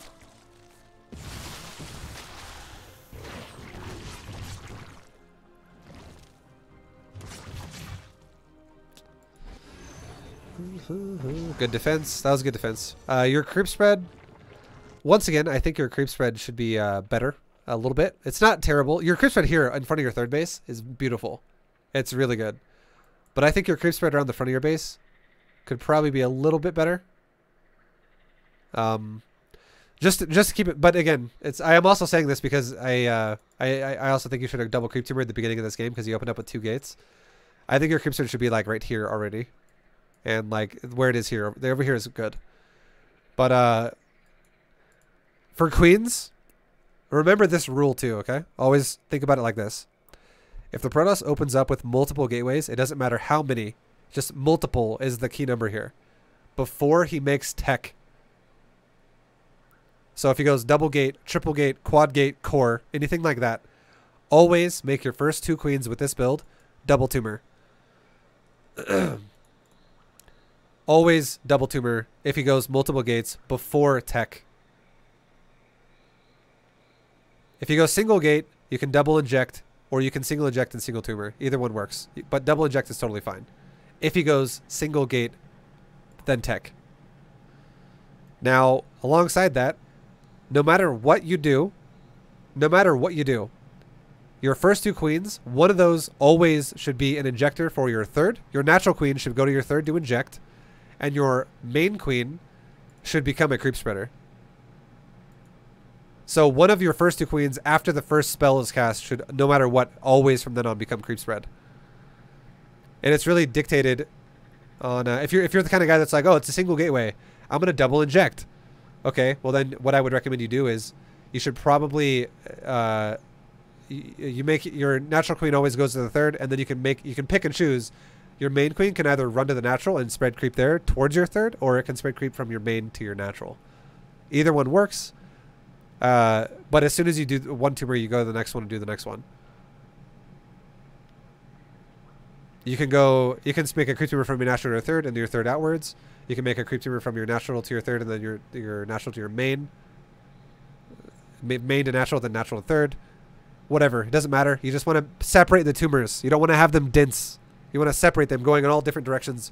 Good defense. That was good defense. Your creep spread, once again, I think your creep spread should be better a little bit. It's not terrible. Your creep spread here in front of your third base is beautiful. It's really good. But I think your creep spread around the front of your base could probably be a little bit better. Just to keep it. But again, I am also saying this because I also think you should have double creep tumor at the beginning of this game because you opened up with 2 gates. I think your creep spread should be like right here already. And like where it is here, over here is good. But for queens, remember this rule too, okay? Always think about it like this. If the Protoss opens up with multiple gateways, it doesn't matter how many, just multiple is the key number here. Before he makes tech. So if he goes double gate, triple gate, quad gate, core, anything like that, always make your first 2 queens with this build double tumor. Always double tumor if he goes multiple gates before tech. If you go single gate, you can double inject, or you can single inject and single tumor. Either one works, but double inject is totally fine. If he goes single gate, then tech. Now, alongside that, no matter what you do, your first 2 queens, one of those always should be an injector for your third. Your natural queen should go to your third to inject. And your main queen should become a creep spreader. So one of your first 2 queens after the first spell is cast should, no matter what, always from then on become creep spread. And it's really dictated on if you're the kind of guy that's like, oh, it's a single gateway, I'm gonna double inject. Okay, well then what I would recommend you do is you should probably you make your natural queen always goes to the third, and then you can pick and choose. Your main queen can either run to the natural and spread creep there towards your third, or it can spread creep from your main to your natural. Either one works. But as soon as you do one tumor, you go to the next one and do the next one. You can make a creep tumor from your natural to your third and your third outwards. You can make a creep tumor from your natural to your third and then your natural to your main. Main to natural, then natural to third. Whatever. It doesn't matter. You just want to separate the tumors. You don't want to have them dense. You want to separate them going in all different directions.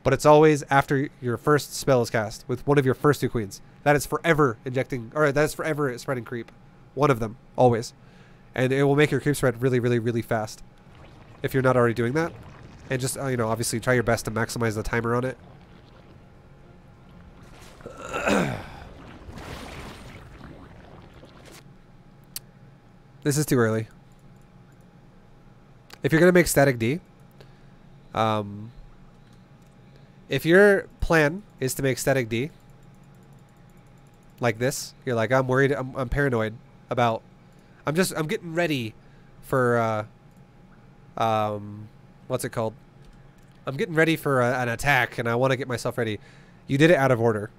But it's always after your first spell is cast with one of your first 2 queens. That is forever injecting, or that is forever spreading creep. One of them, always. And it will make your creep spread really, really, really fast. If you're not already doing that. And just, you know, obviously try your best to maximize the timer on it. This is too early. If you're going to make static D, if your plan is to make static D like this, you're like, I'm worried, I'm paranoid about, I'm getting ready for, what's it called? I'm getting ready for an attack and I want to get myself ready. You did it out of order.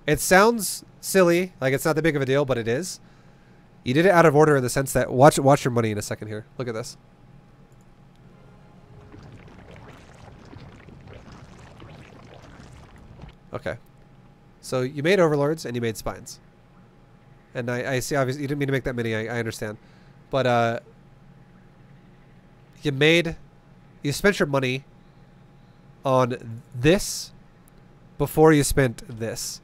It sounds silly, like it's not that big of a deal, but it is. You did it out of order in the sense that, watch your money in a second here. Look at this. Okay. So you made overlords and you made spines. And I see, obviously, you didn't mean to make that many, I understand. But you spent your money on this before you spent this.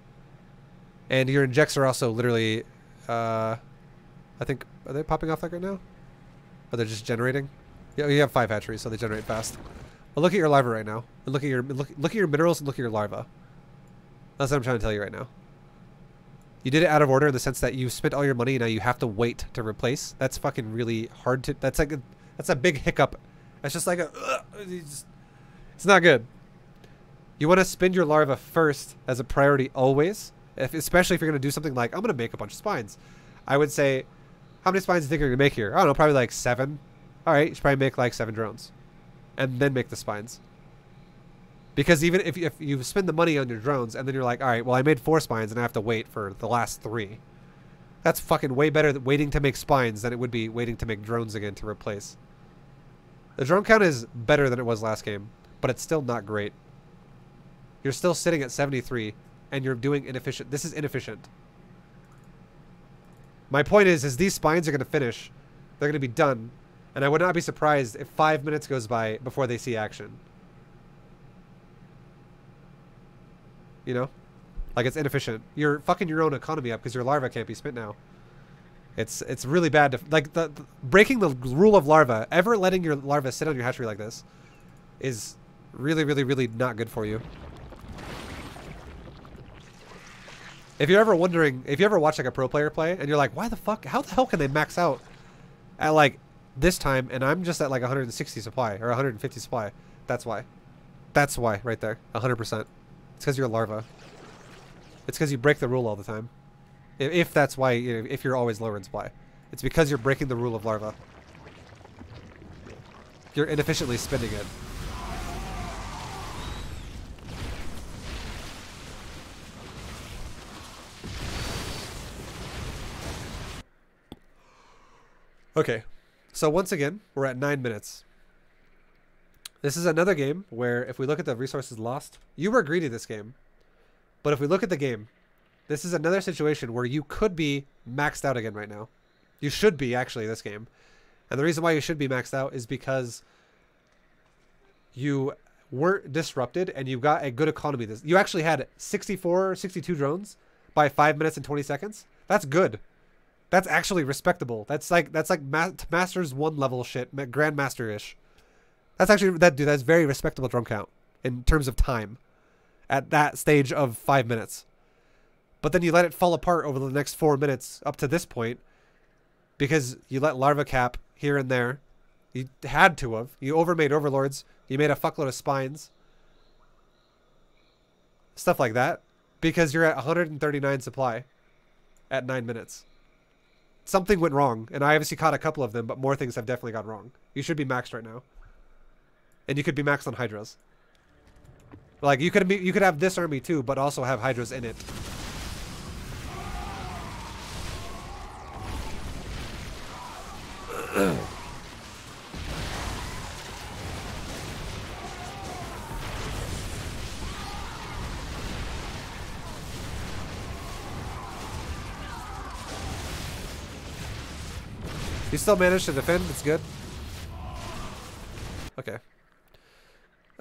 And your injects are also literally, I think, are they popping off like right now? Or they're just generating? Yeah, you have 5 hatcheries, so they generate fast. But look at your larva right now. And look at your minerals and look at your larva. That's what I'm trying to tell you right now. You did it out of order in the sense that you spent all your money and now you have to wait to replace. That's fucking really hard to... That's a big hiccup. That's just like a... it's not good. You want to spend your larva first as a priority always. Especially if you're going to do something like, I'm going to make a bunch of spines. I would say, how many spines do you think you're going to make here? I don't know, probably like 7. Alright, you should probably make like 7 drones. And then make the spines. Because even if you spend the money on your drones and then you're like, all right, well, I made 4 spines and I have to wait for the last 3. That's fucking way better than waiting to make spines than it would be waiting to make drones again to replace. The drone count is better than it was last game, but it's still not great. You're still sitting at 73, and you're doing inefficient. This is inefficient. My point is these spines are going to finish. They're going to be done, and I would not be surprised if 5 minutes goes by before they see action. You know? Like, it's inefficient. You're fucking your own economy up because your larva can't be spent now. It's really bad to, like, the breaking the rule of larva, ever letting your larva sit on your hatchery like this is really, really, really not good for you. If you're ever wondering, if you ever watch like a pro player play and you're like, why the fuck, how the hell can they max out at like this time and I'm just at like 160 supply or 150 supply? That's why. That's why right there. 100%. It's because you're a larva. It's because you break the rule all the time. If that's why, you know, if you're always lower in supply. It's because you're breaking the rule of larva. You're inefficiently spinning it. Okay, so once again, we're at 9 minutes. This is another game where if we look at the resources lost, you were greedy this game. But if we look at the game, this is another situation where you could be maxed out again right now. You should be, actually, this game. And the reason why you should be maxed out is because you weren't disrupted and you got a good economy. You actually had 64 or 62 drones by 5 minutes and 20 seconds. That's good. That's actually respectable. That's like Masters 1 level shit, Grandmaster-ish. That's actually, that's very respectable drone count in terms of time at that stage of 5 minutes. But then you let it fall apart over the next 4 minutes up to this point because you let larva cap here and there. You had to have. You overmade overlords. You made a fuckload of spines. Stuff like that. Because you're at 139 supply at 9 minutes. Something went wrong. And I obviously caught a couple of them, but more things have definitely gone wrong. You should be maxed right now. And you could be maxed on hydras. Like, you could have this army too, but also have hydras in it. You still managed to defend. It's good. Okay.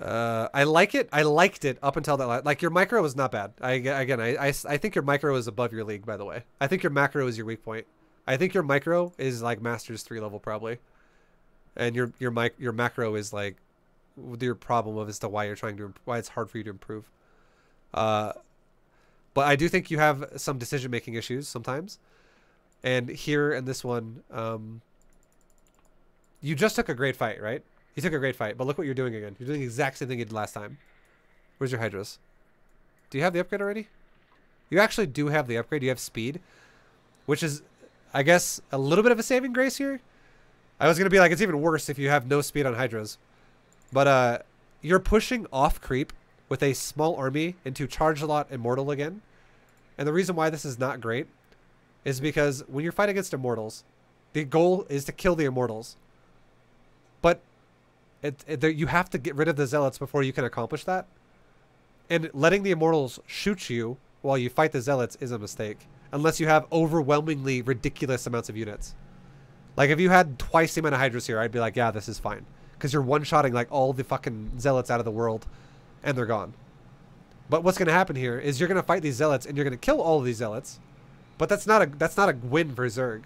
I like it. I liked it up until that. Like, your micro was not bad. I think your micro is above your league, by the way. I think your macro is your weak point. I think your micro is like Masters 3 level probably, and your macro is like your problem of as to why you're trying to why it's hard for you to improve. But I do think you have some decision making issues sometimes, and here in this one, you just took a great fight, right? You took a great fight, but look what you're doing again. You're doing the exact same thing you did last time. Where's your hydras? Do you have the upgrade already? You actually do have the upgrade. You have speed, which is, I guess, a little bit of a saving grace here. I was going to be like, it's even worse if you have no speed on hydras. But you're pushing off creep with a small army into Charge a Lot Immortal again. And the reason why this is not great is because when you're fighting against immortals, the goal is to kill the immortals. But you have to get rid of the zealots before you can accomplish that. And letting the immortals shoot you while you fight the zealots is a mistake. Unless you have overwhelmingly ridiculous amounts of units. Like, if you had twice the amount of hydras here, I'd be like, yeah, this is fine. Because you're one-shotting, like, all the fucking zealots out of the world. And they're gone. But what's going to happen here is you're going to fight these zealots, and you're going to kill all of these zealots. But that's not a win for Zerg.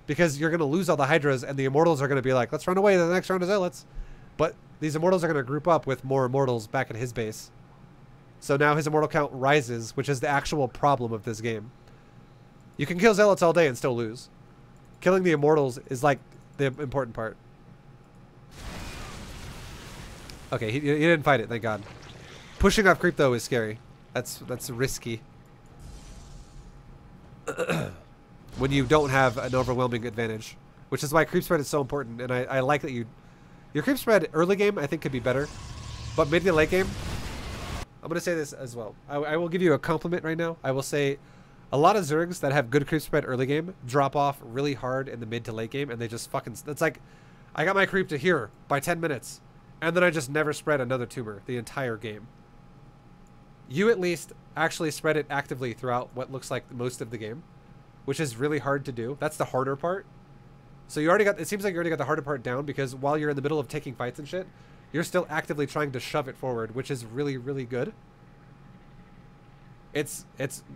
Because you're going to lose all the hydras, and the immortals are going to be like, let's run away to the next round of zealots. But these immortals are going to group up with more immortals back at his base. So now his immortal count rises, which is the actual problem of this game. You can kill zealots all day and still lose. Killing the immortals is like the important part. Okay, he didn't fight it, thank God. Pushing off creep though is scary. That's risky. When you don't have an overwhelming advantage, which is why creep spread is so important. And I like that your creep spread early game I think could be better, but mid to late game, I'm gonna say this as well. I will give you a compliment right now. I will say, a lot of Zergs that have good creep spread early game drop off really hard in the mid to late game, and they just fucking. It's like, I got my creep to here by 10 minutes. And then I just never spread another tumor the entire game. You at least actually spread it actively throughout what looks like most of the game, which is really hard to do. That's the harder part. So you already got, it seems like you already got the harder part down, because while you're in the middle of taking fights and shit, you're still actively trying to shove it forward, which is really, really good. It's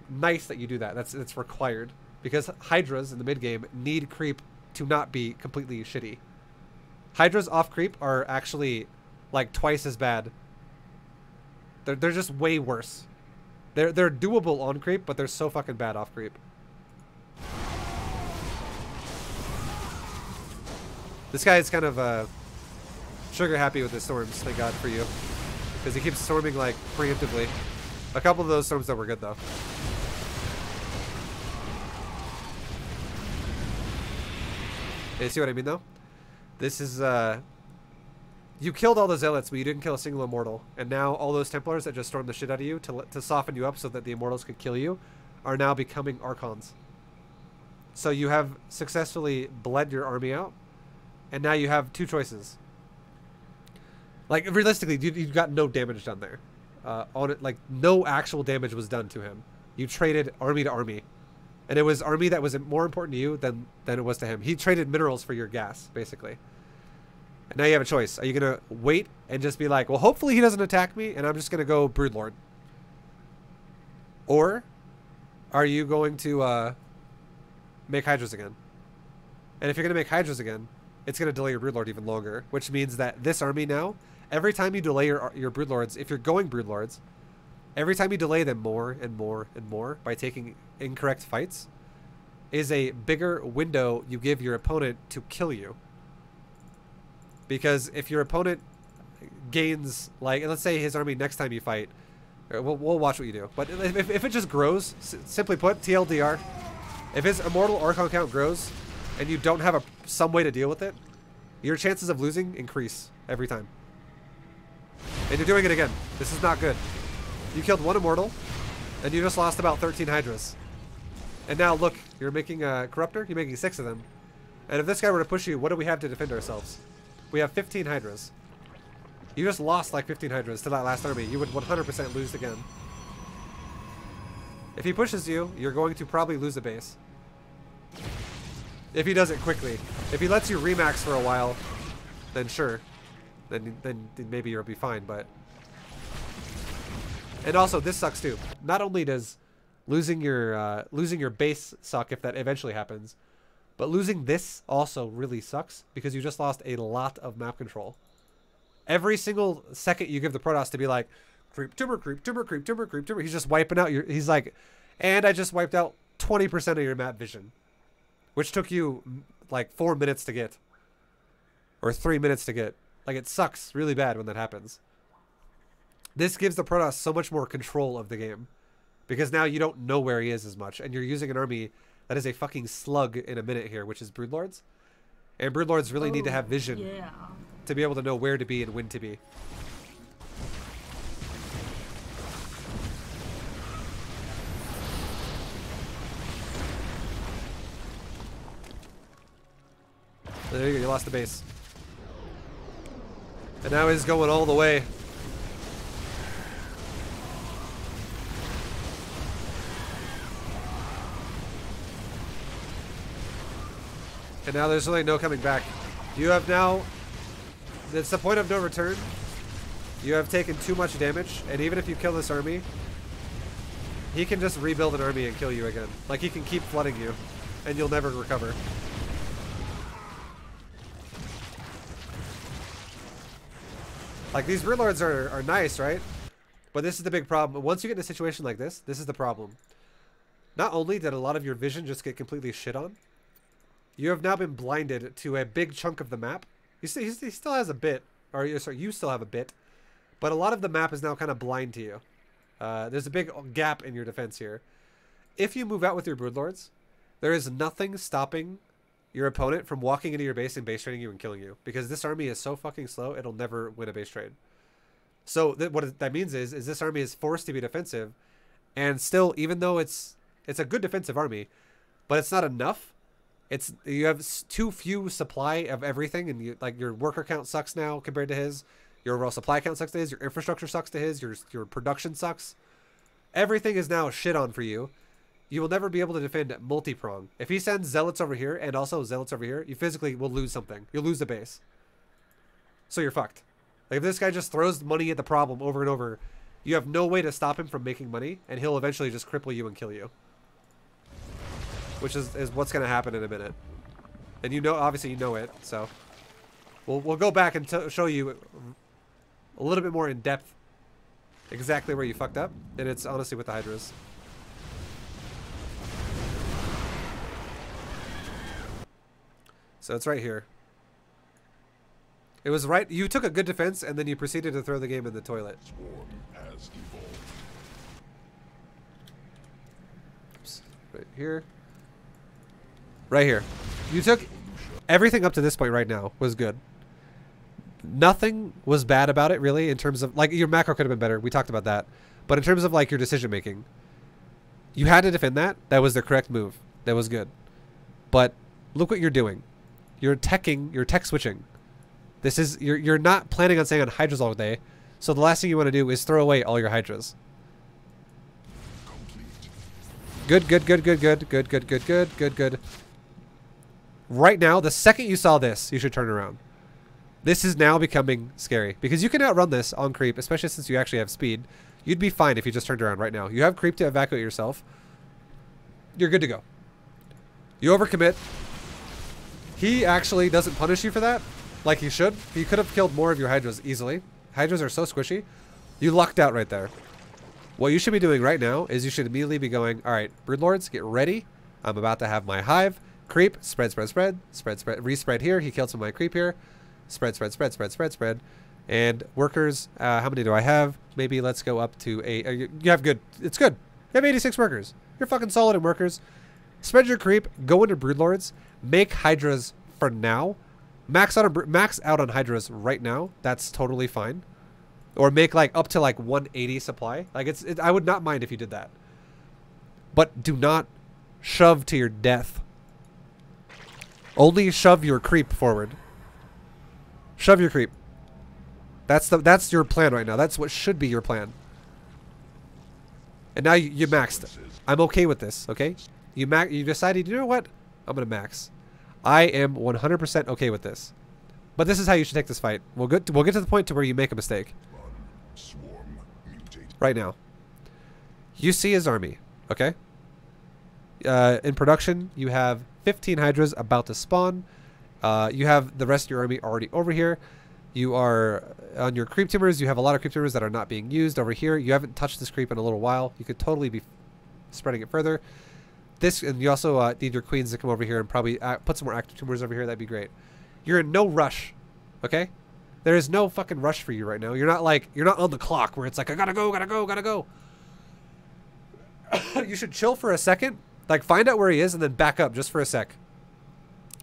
nice that you do that. It's required, because Hydras in the mid game need creep to not be completely shitty. Hydras off creep are actually like twice as bad. They're just way worse. They're doable on creep, but they're so fucking bad off creep. This guy is kind of trigger happy with his storms, thank God for you. Because he keeps storming like preemptively. A couple of those storms that were good though. You see what I mean though? This is you killed all the zealots, but you didn't kill a single immortal. And now all those Templars that just stormed the shit out of you to soften you up so that the immortals could kill you are now becoming Archons. So you have successfully bled your army out, and now you have two choices. Like, realistically, you got no damage done there. On it, like, no actual damage was done to him. You traded army to army. And it was army that was more important to you than it was to him. He traded minerals for your gas, basically. And now you have a choice. Are you going to wait and just be like, well, hopefully he doesn't attack me, and I'm just going to go Broodlord? Or are you going to make Hydras again? And if you're going to make Hydras again, it's going to delay your Broodlord even longer, which means that this army now, every time you delay your Broodlords, if you're going Broodlords, every time you delay them more and more and more by taking incorrect fights, is a bigger window you give your opponent to kill you. Because if your opponent gains, like, let's say his army next time you fight, we'll watch what you do. But if it just grows, simply put, TLDR, if his immortal Archon count grows and you don't have some way to deal with it, your chances of losing increase every time. And you're doing it again. This is not good. You killed one immortal, and you just lost about 13 Hydras. And now look, you're making a Corruptor, you're making 6 of them. And if this guy were to push you, what do we have to defend ourselves? We have 15 Hydras. You just lost like 15 Hydras to that last army. You would 100% lose again. If he pushes you, you're going to probably lose a base. If he does it quickly. If he lets you remax for a while, then sure. Then maybe you'll be fine, but... And also, this sucks too. Not only does losing your base suck if that eventually happens, but losing this also really sucks because you just lost a lot of map control. Every single second you give the Protoss to be like, creep, tumor, creep, tumor, creep, tumor, creep, tumor, he's just wiping out your... He's like, and I just wiped out 20% of your map vision, which took you like 4 minutes to get. Or 3 minutes to get. Like, it sucks really bad when that happens. This gives the Protoss so much more control of the game. Because now you don't know where he is as much. And you're using an army that is a fucking slug in a minute here, which is Broodlords. And Broodlords really need to have vision to be able to know where to be and when to be. There you go, you lost the base. And now he's going all the way. And now there's really no coming back. You have now... It's the point of no return. You have taken too much damage, and even if you kill this army, he can just rebuild an army and kill you again. Like, he can keep flooding you, and you'll never recover. Like, these Broodlords are nice, right? But this is the big problem. Once you get in a situation like this, this is the problem. Not only did a lot of your vision just get completely shit on, you have now been blinded to a big chunk of the map. He still has a bit, or sorry, you still have a bit, but a lot of the map is now kind of blind to you. There's a big gap in your defense here. If you move out with your Broodlords, there is nothing stopping your opponent from walking into your base and base trading you and killing you, because this army is so fucking slow, it'll never win a base trade. So what that means is this army is forced to be defensive, and still, even though it's a good defensive army, but it's not enough. You have too few supply of everything, and like your worker count sucks now compared to his. Your overall supply count sucks to his. Your infrastructure sucks to his. Your production sucks. Everything is now shit on for you. You will never be able to defend multi-prong. If he sends zealots over here and also zealots over here, you physically will lose something. You'll lose the base. So you're fucked. Like if this guy just throws money at the problem over and over, you have no way to stop him from making money, and he'll eventually just cripple you and kill you. Which is what's going to happen in a minute. And you know, obviously you know it, so. We'll go back and show you a little bit more in depth exactly where you fucked up, and it's honestly with the Hydras. So it's right here. It was right. You took a good defense, and then you proceeded to throw the game in the toilet. Oops. Right here. Right here. You took everything up to this point right now was good. Nothing was bad about it, really, in terms of, like, your macro could have been better. We talked about that. But in terms of, like, your decision making, you had to defend that. That was the correct move. That was good. But look what you're doing. You're tech switching. This is, you're not planning on staying on Hydras all day. So the last thing you want to do is throw away all your Hydras. Good. Right now, the second you saw this, you should turn around. This is now becoming scary because you can outrun this on creep, especially since you actually have speed. You'd be fine if you just turned around right now. You have creep to evacuate yourself. You're good to go. You overcommit. He actually doesn't punish you for that like he should. He could have killed more of your Hydras easily. Hydras are so squishy. You lucked out right there. What you should be doing right now is you should immediately be going, all right, Broodlords, get ready. I'm about to have my hive. Creep, spread. Respread here. He killed some of my creep here. Spread. And workers, how many do I have? Maybe let's go up to 8. You have good. It's good. You have 86 workers. You're fucking solid in workers. Spread your creep. Go into Broodlords. Make Hydras for now. Max out on Hydras right now. That's totally fine. Or make like up to like 180 supply. Like I would not mind if you did that. But do not shove to your death. Only shove your creep forward. Shove your creep. That's your plan right now. That's what should be your plan. And now you maxed. I'm okay with this, okay? You decided, you know what? I'm going to max. I am 100% okay with this. But this is how you should take this fight. We'll get to the point to where you make a mistake. Right now. You see his army, okay? In production, you have 15 Hydras about to spawn. You have the rest of your army already over here. You are on your creep tumors. You have a lot of creep tumors that are not being used over here. You haven't touched this creep in a little while. You could totally be spreading it further. And you also need your queens to come over here and probably put some more active tumors over here. That'd be great. You're in no rush, okay? There is no fucking rush for you right now. You're not on the clock where it's like, I gotta go. You should chill for a second. Like, find out where he is and then back up just for a sec.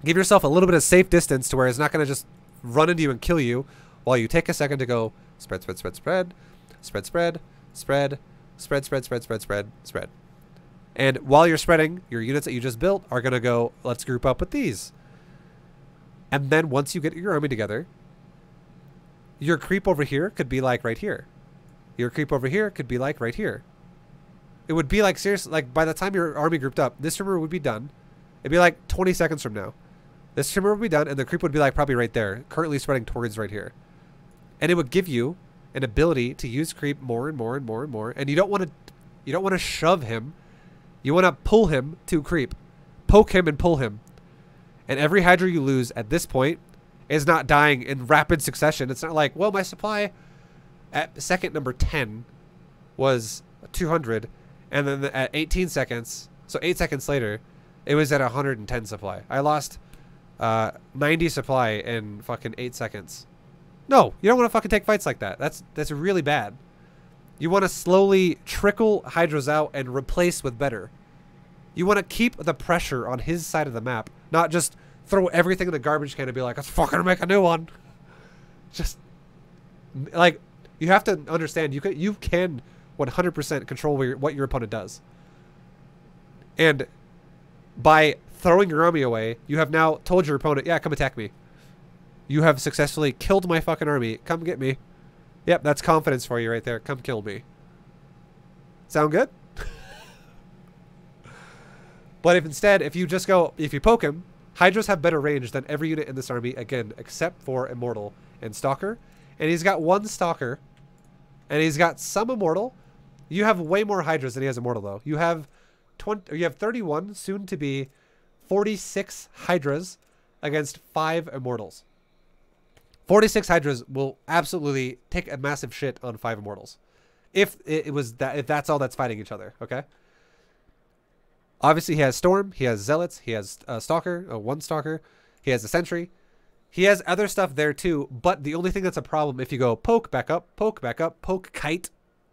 Give yourself a little bit of safe distance to where it's not going to just run into you and kill you while you take a second to go spread. And while you're spreading, your units that you just built are going to go, let's group up with these. And then once you get your army together, your creep over here could be like right here. Your creep over here could be like right here. It would be like, seriously, like by the time your army grouped up, this trimmer would be done. It'd be like 20 seconds from now. This trimmer would be done, and the creep would be like probably right there, currently spreading towards right here. And it would give you an ability to use creep more and more. And you don't want to shove him. You want to pull him to creep. Poke him and pull him. And every Hydra you lose at this point is not dying in rapid succession. It's not like, well, my supply at second number 10 was 200. And then at 18 seconds, so 8 seconds later, it was at 110 supply. I lost 90 supply in fucking 8 seconds. No, you don't want to fucking take fights like that. That's really bad. You want to slowly trickle Hydras out and replace with better. You want to keep the pressure on his side of the map, not just throw everything in the garbage can and be like, let's fucking make a new one. Just, like, you have to understand, you can 100% control what your opponent does. And By throwing your army away, you have now told your opponent, yeah, come attack me. You have successfully killed my fucking army. Come get me. Yep, that's confidence for you right there. Come kill me. Sound good? But if you just go, if you poke him, Hydras have better range than every unit in this army, again, except for Immortal and Stalker. And he's got one Stalker, and he's got some Immortal. You have way more Hydras than he has Immortal, though. You have 31, soon to be 46 Hydras against 5 Immortals. 46 Hydras will absolutely take a massive shit on 5 Immortals. If that's all that's fighting each other, okay? Obviously, he has Storm, he has Zealots, he has Stalker, one Stalker, he has a Sentry. He has other stuff there too, but the only thing that's a problem, if you go poke, back up, poke, kite,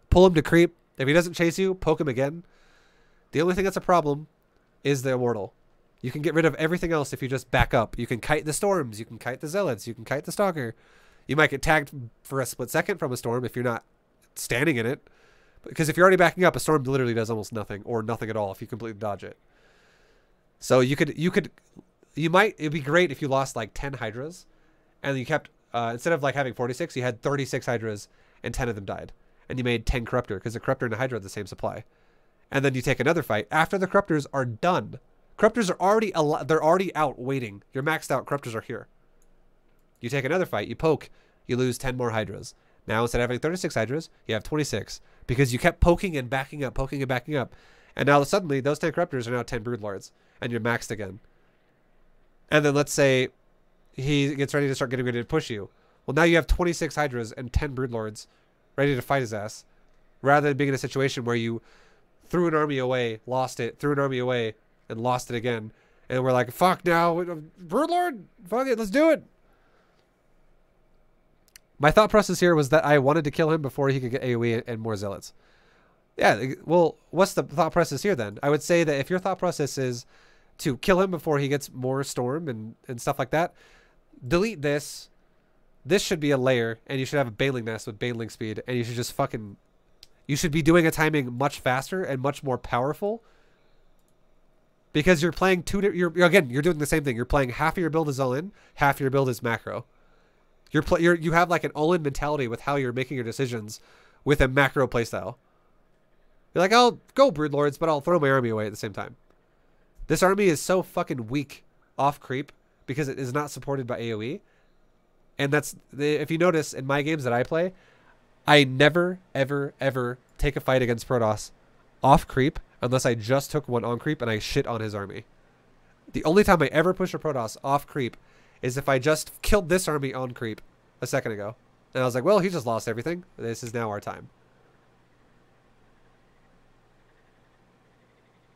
pull him to creep. If he doesn't chase you, poke him again. The only thing that's a problem is the Immortal. You can get rid of everything else if you just back up. You can kite the Storms, you can kite the Zealots, you can kite the Stalker. You might get tagged for a split second from a Storm if you're not standing in it. Because if you're already backing up, a Storm literally does almost nothing, or nothing at all if you completely dodge it. So it'd be great if you lost like 10 Hydras, and you kept, instead of like having 46, you had 36 Hydras, and 10 of them died. And you made 10 Corruptor, because the Corruptor and the Hydra have the same supply. And then you take another fight. After the Corruptors are done, Corruptors are already out waiting. You're maxed out, Corruptors are here. You take another fight, you poke, you lose 10 more Hydras. Now, instead of having 36 Hydras, you have 26. Because you kept poking and backing up, poking and backing up. And now suddenly, those 10 Corruptors are now 10 Broodlords. And you're maxed again. And then let's say he gets ready to push you. Well, now you have 26 Hydras and 10 Broodlords ready to fight his ass. Rather than being in a situation where you threw an army away, lost it, threw an army away, and lost it again. And we're like, fuck now, Broodlord, fuck it, let's do it. My thought process here was that I wanted to kill him before he could get AoE and more Zealots. Yeah, well, what's the thought process here then? I would say that if your thought process is to kill him before he gets more Storm and stuff like that, delete this. This should be a layer, and you should have a Baneling Nest with Baneling speed, and you should just fucking... You should be doing a timing much faster and much more powerful. Because you're playing you're doing the same thing. You're playing half of your build is all-in, half of your build is macro. You have like an all-in mentality with how you're making your decisions with a macro playstyle. You're like, I'll go Broodlords, but I'll throw my army away at the same time. This army is so fucking weak off creep because it is not supported by AoE. And if you notice in my games that I play, I never, ever, ever take a fight against Protoss off creep unless I just took one on creep and I shit on his army. The only time I ever push a Protoss off creep is if I just killed this army on creep a second ago. And I was like, well, he just lost everything. This is now our time.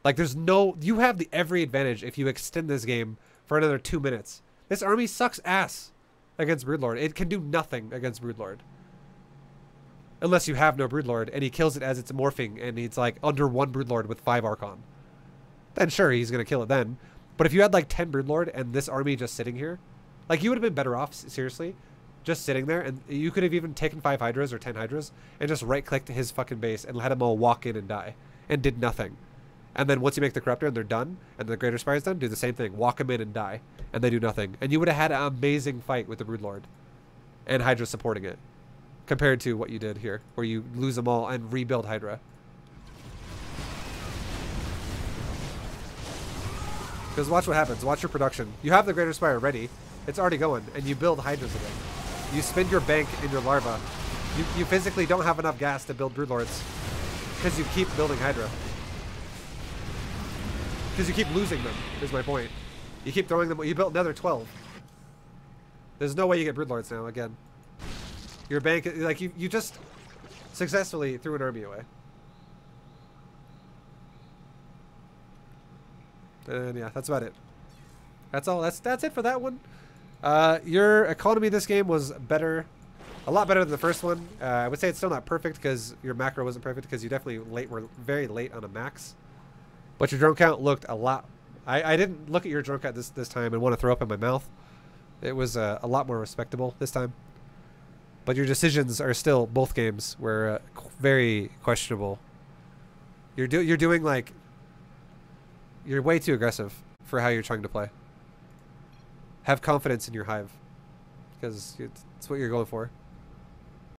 Like, you have every advantage if you extend this game for another 2 minutes. This army sucks ass against Broodlord. It can do nothing against Broodlord. Unless you have no Broodlord and he kills it as it's morphing and it's like under 1 Broodlord with 5 Archon. Then sure, he's going to kill it then. But if you had like 10 Broodlord and this army just sitting here, like, you would have been better off, seriously, just sitting there, and you could have even taken 5 Hydras or 10 Hydras and just right-clicked his fucking base and let them all walk in and die, and did nothing. And then once you make the Corruptor and they're done, and the Greater Spire's done, do the same thing. Walk them in and die, and they do nothing. And you would have had an amazing fight with the Broodlord, and Hydra supporting it, compared to what you did here, where you lose them all and rebuild Hydra. Because watch what happens. Watch your production. You have the Greater Spire ready. It's already going, and you build Hydras again. You spend your bank in your larva. You physically don't have enough gas to build Broodlords because you keep building Hydra. Because you keep losing them, is my point. You keep throwing them. You built another 12. There's no way you get Broodlords now, again. Your bank, like, you just successfully threw an army away. And yeah, that's about it. That's all. That's it for that one. Your economy this game was better, a lot better than the first one. I would say it's still not perfect because your macro wasn't perfect because you definitely were very late on a max. But your drone count looked a lot. I didn't look at your drone count this time and want to throw up in my mouth. It was a lot more respectable this time. But your decisions are still, both games were very questionable. You're doing like, you're way too aggressive. for how you're trying to play. Have confidence in your hive, because it's what you're going for.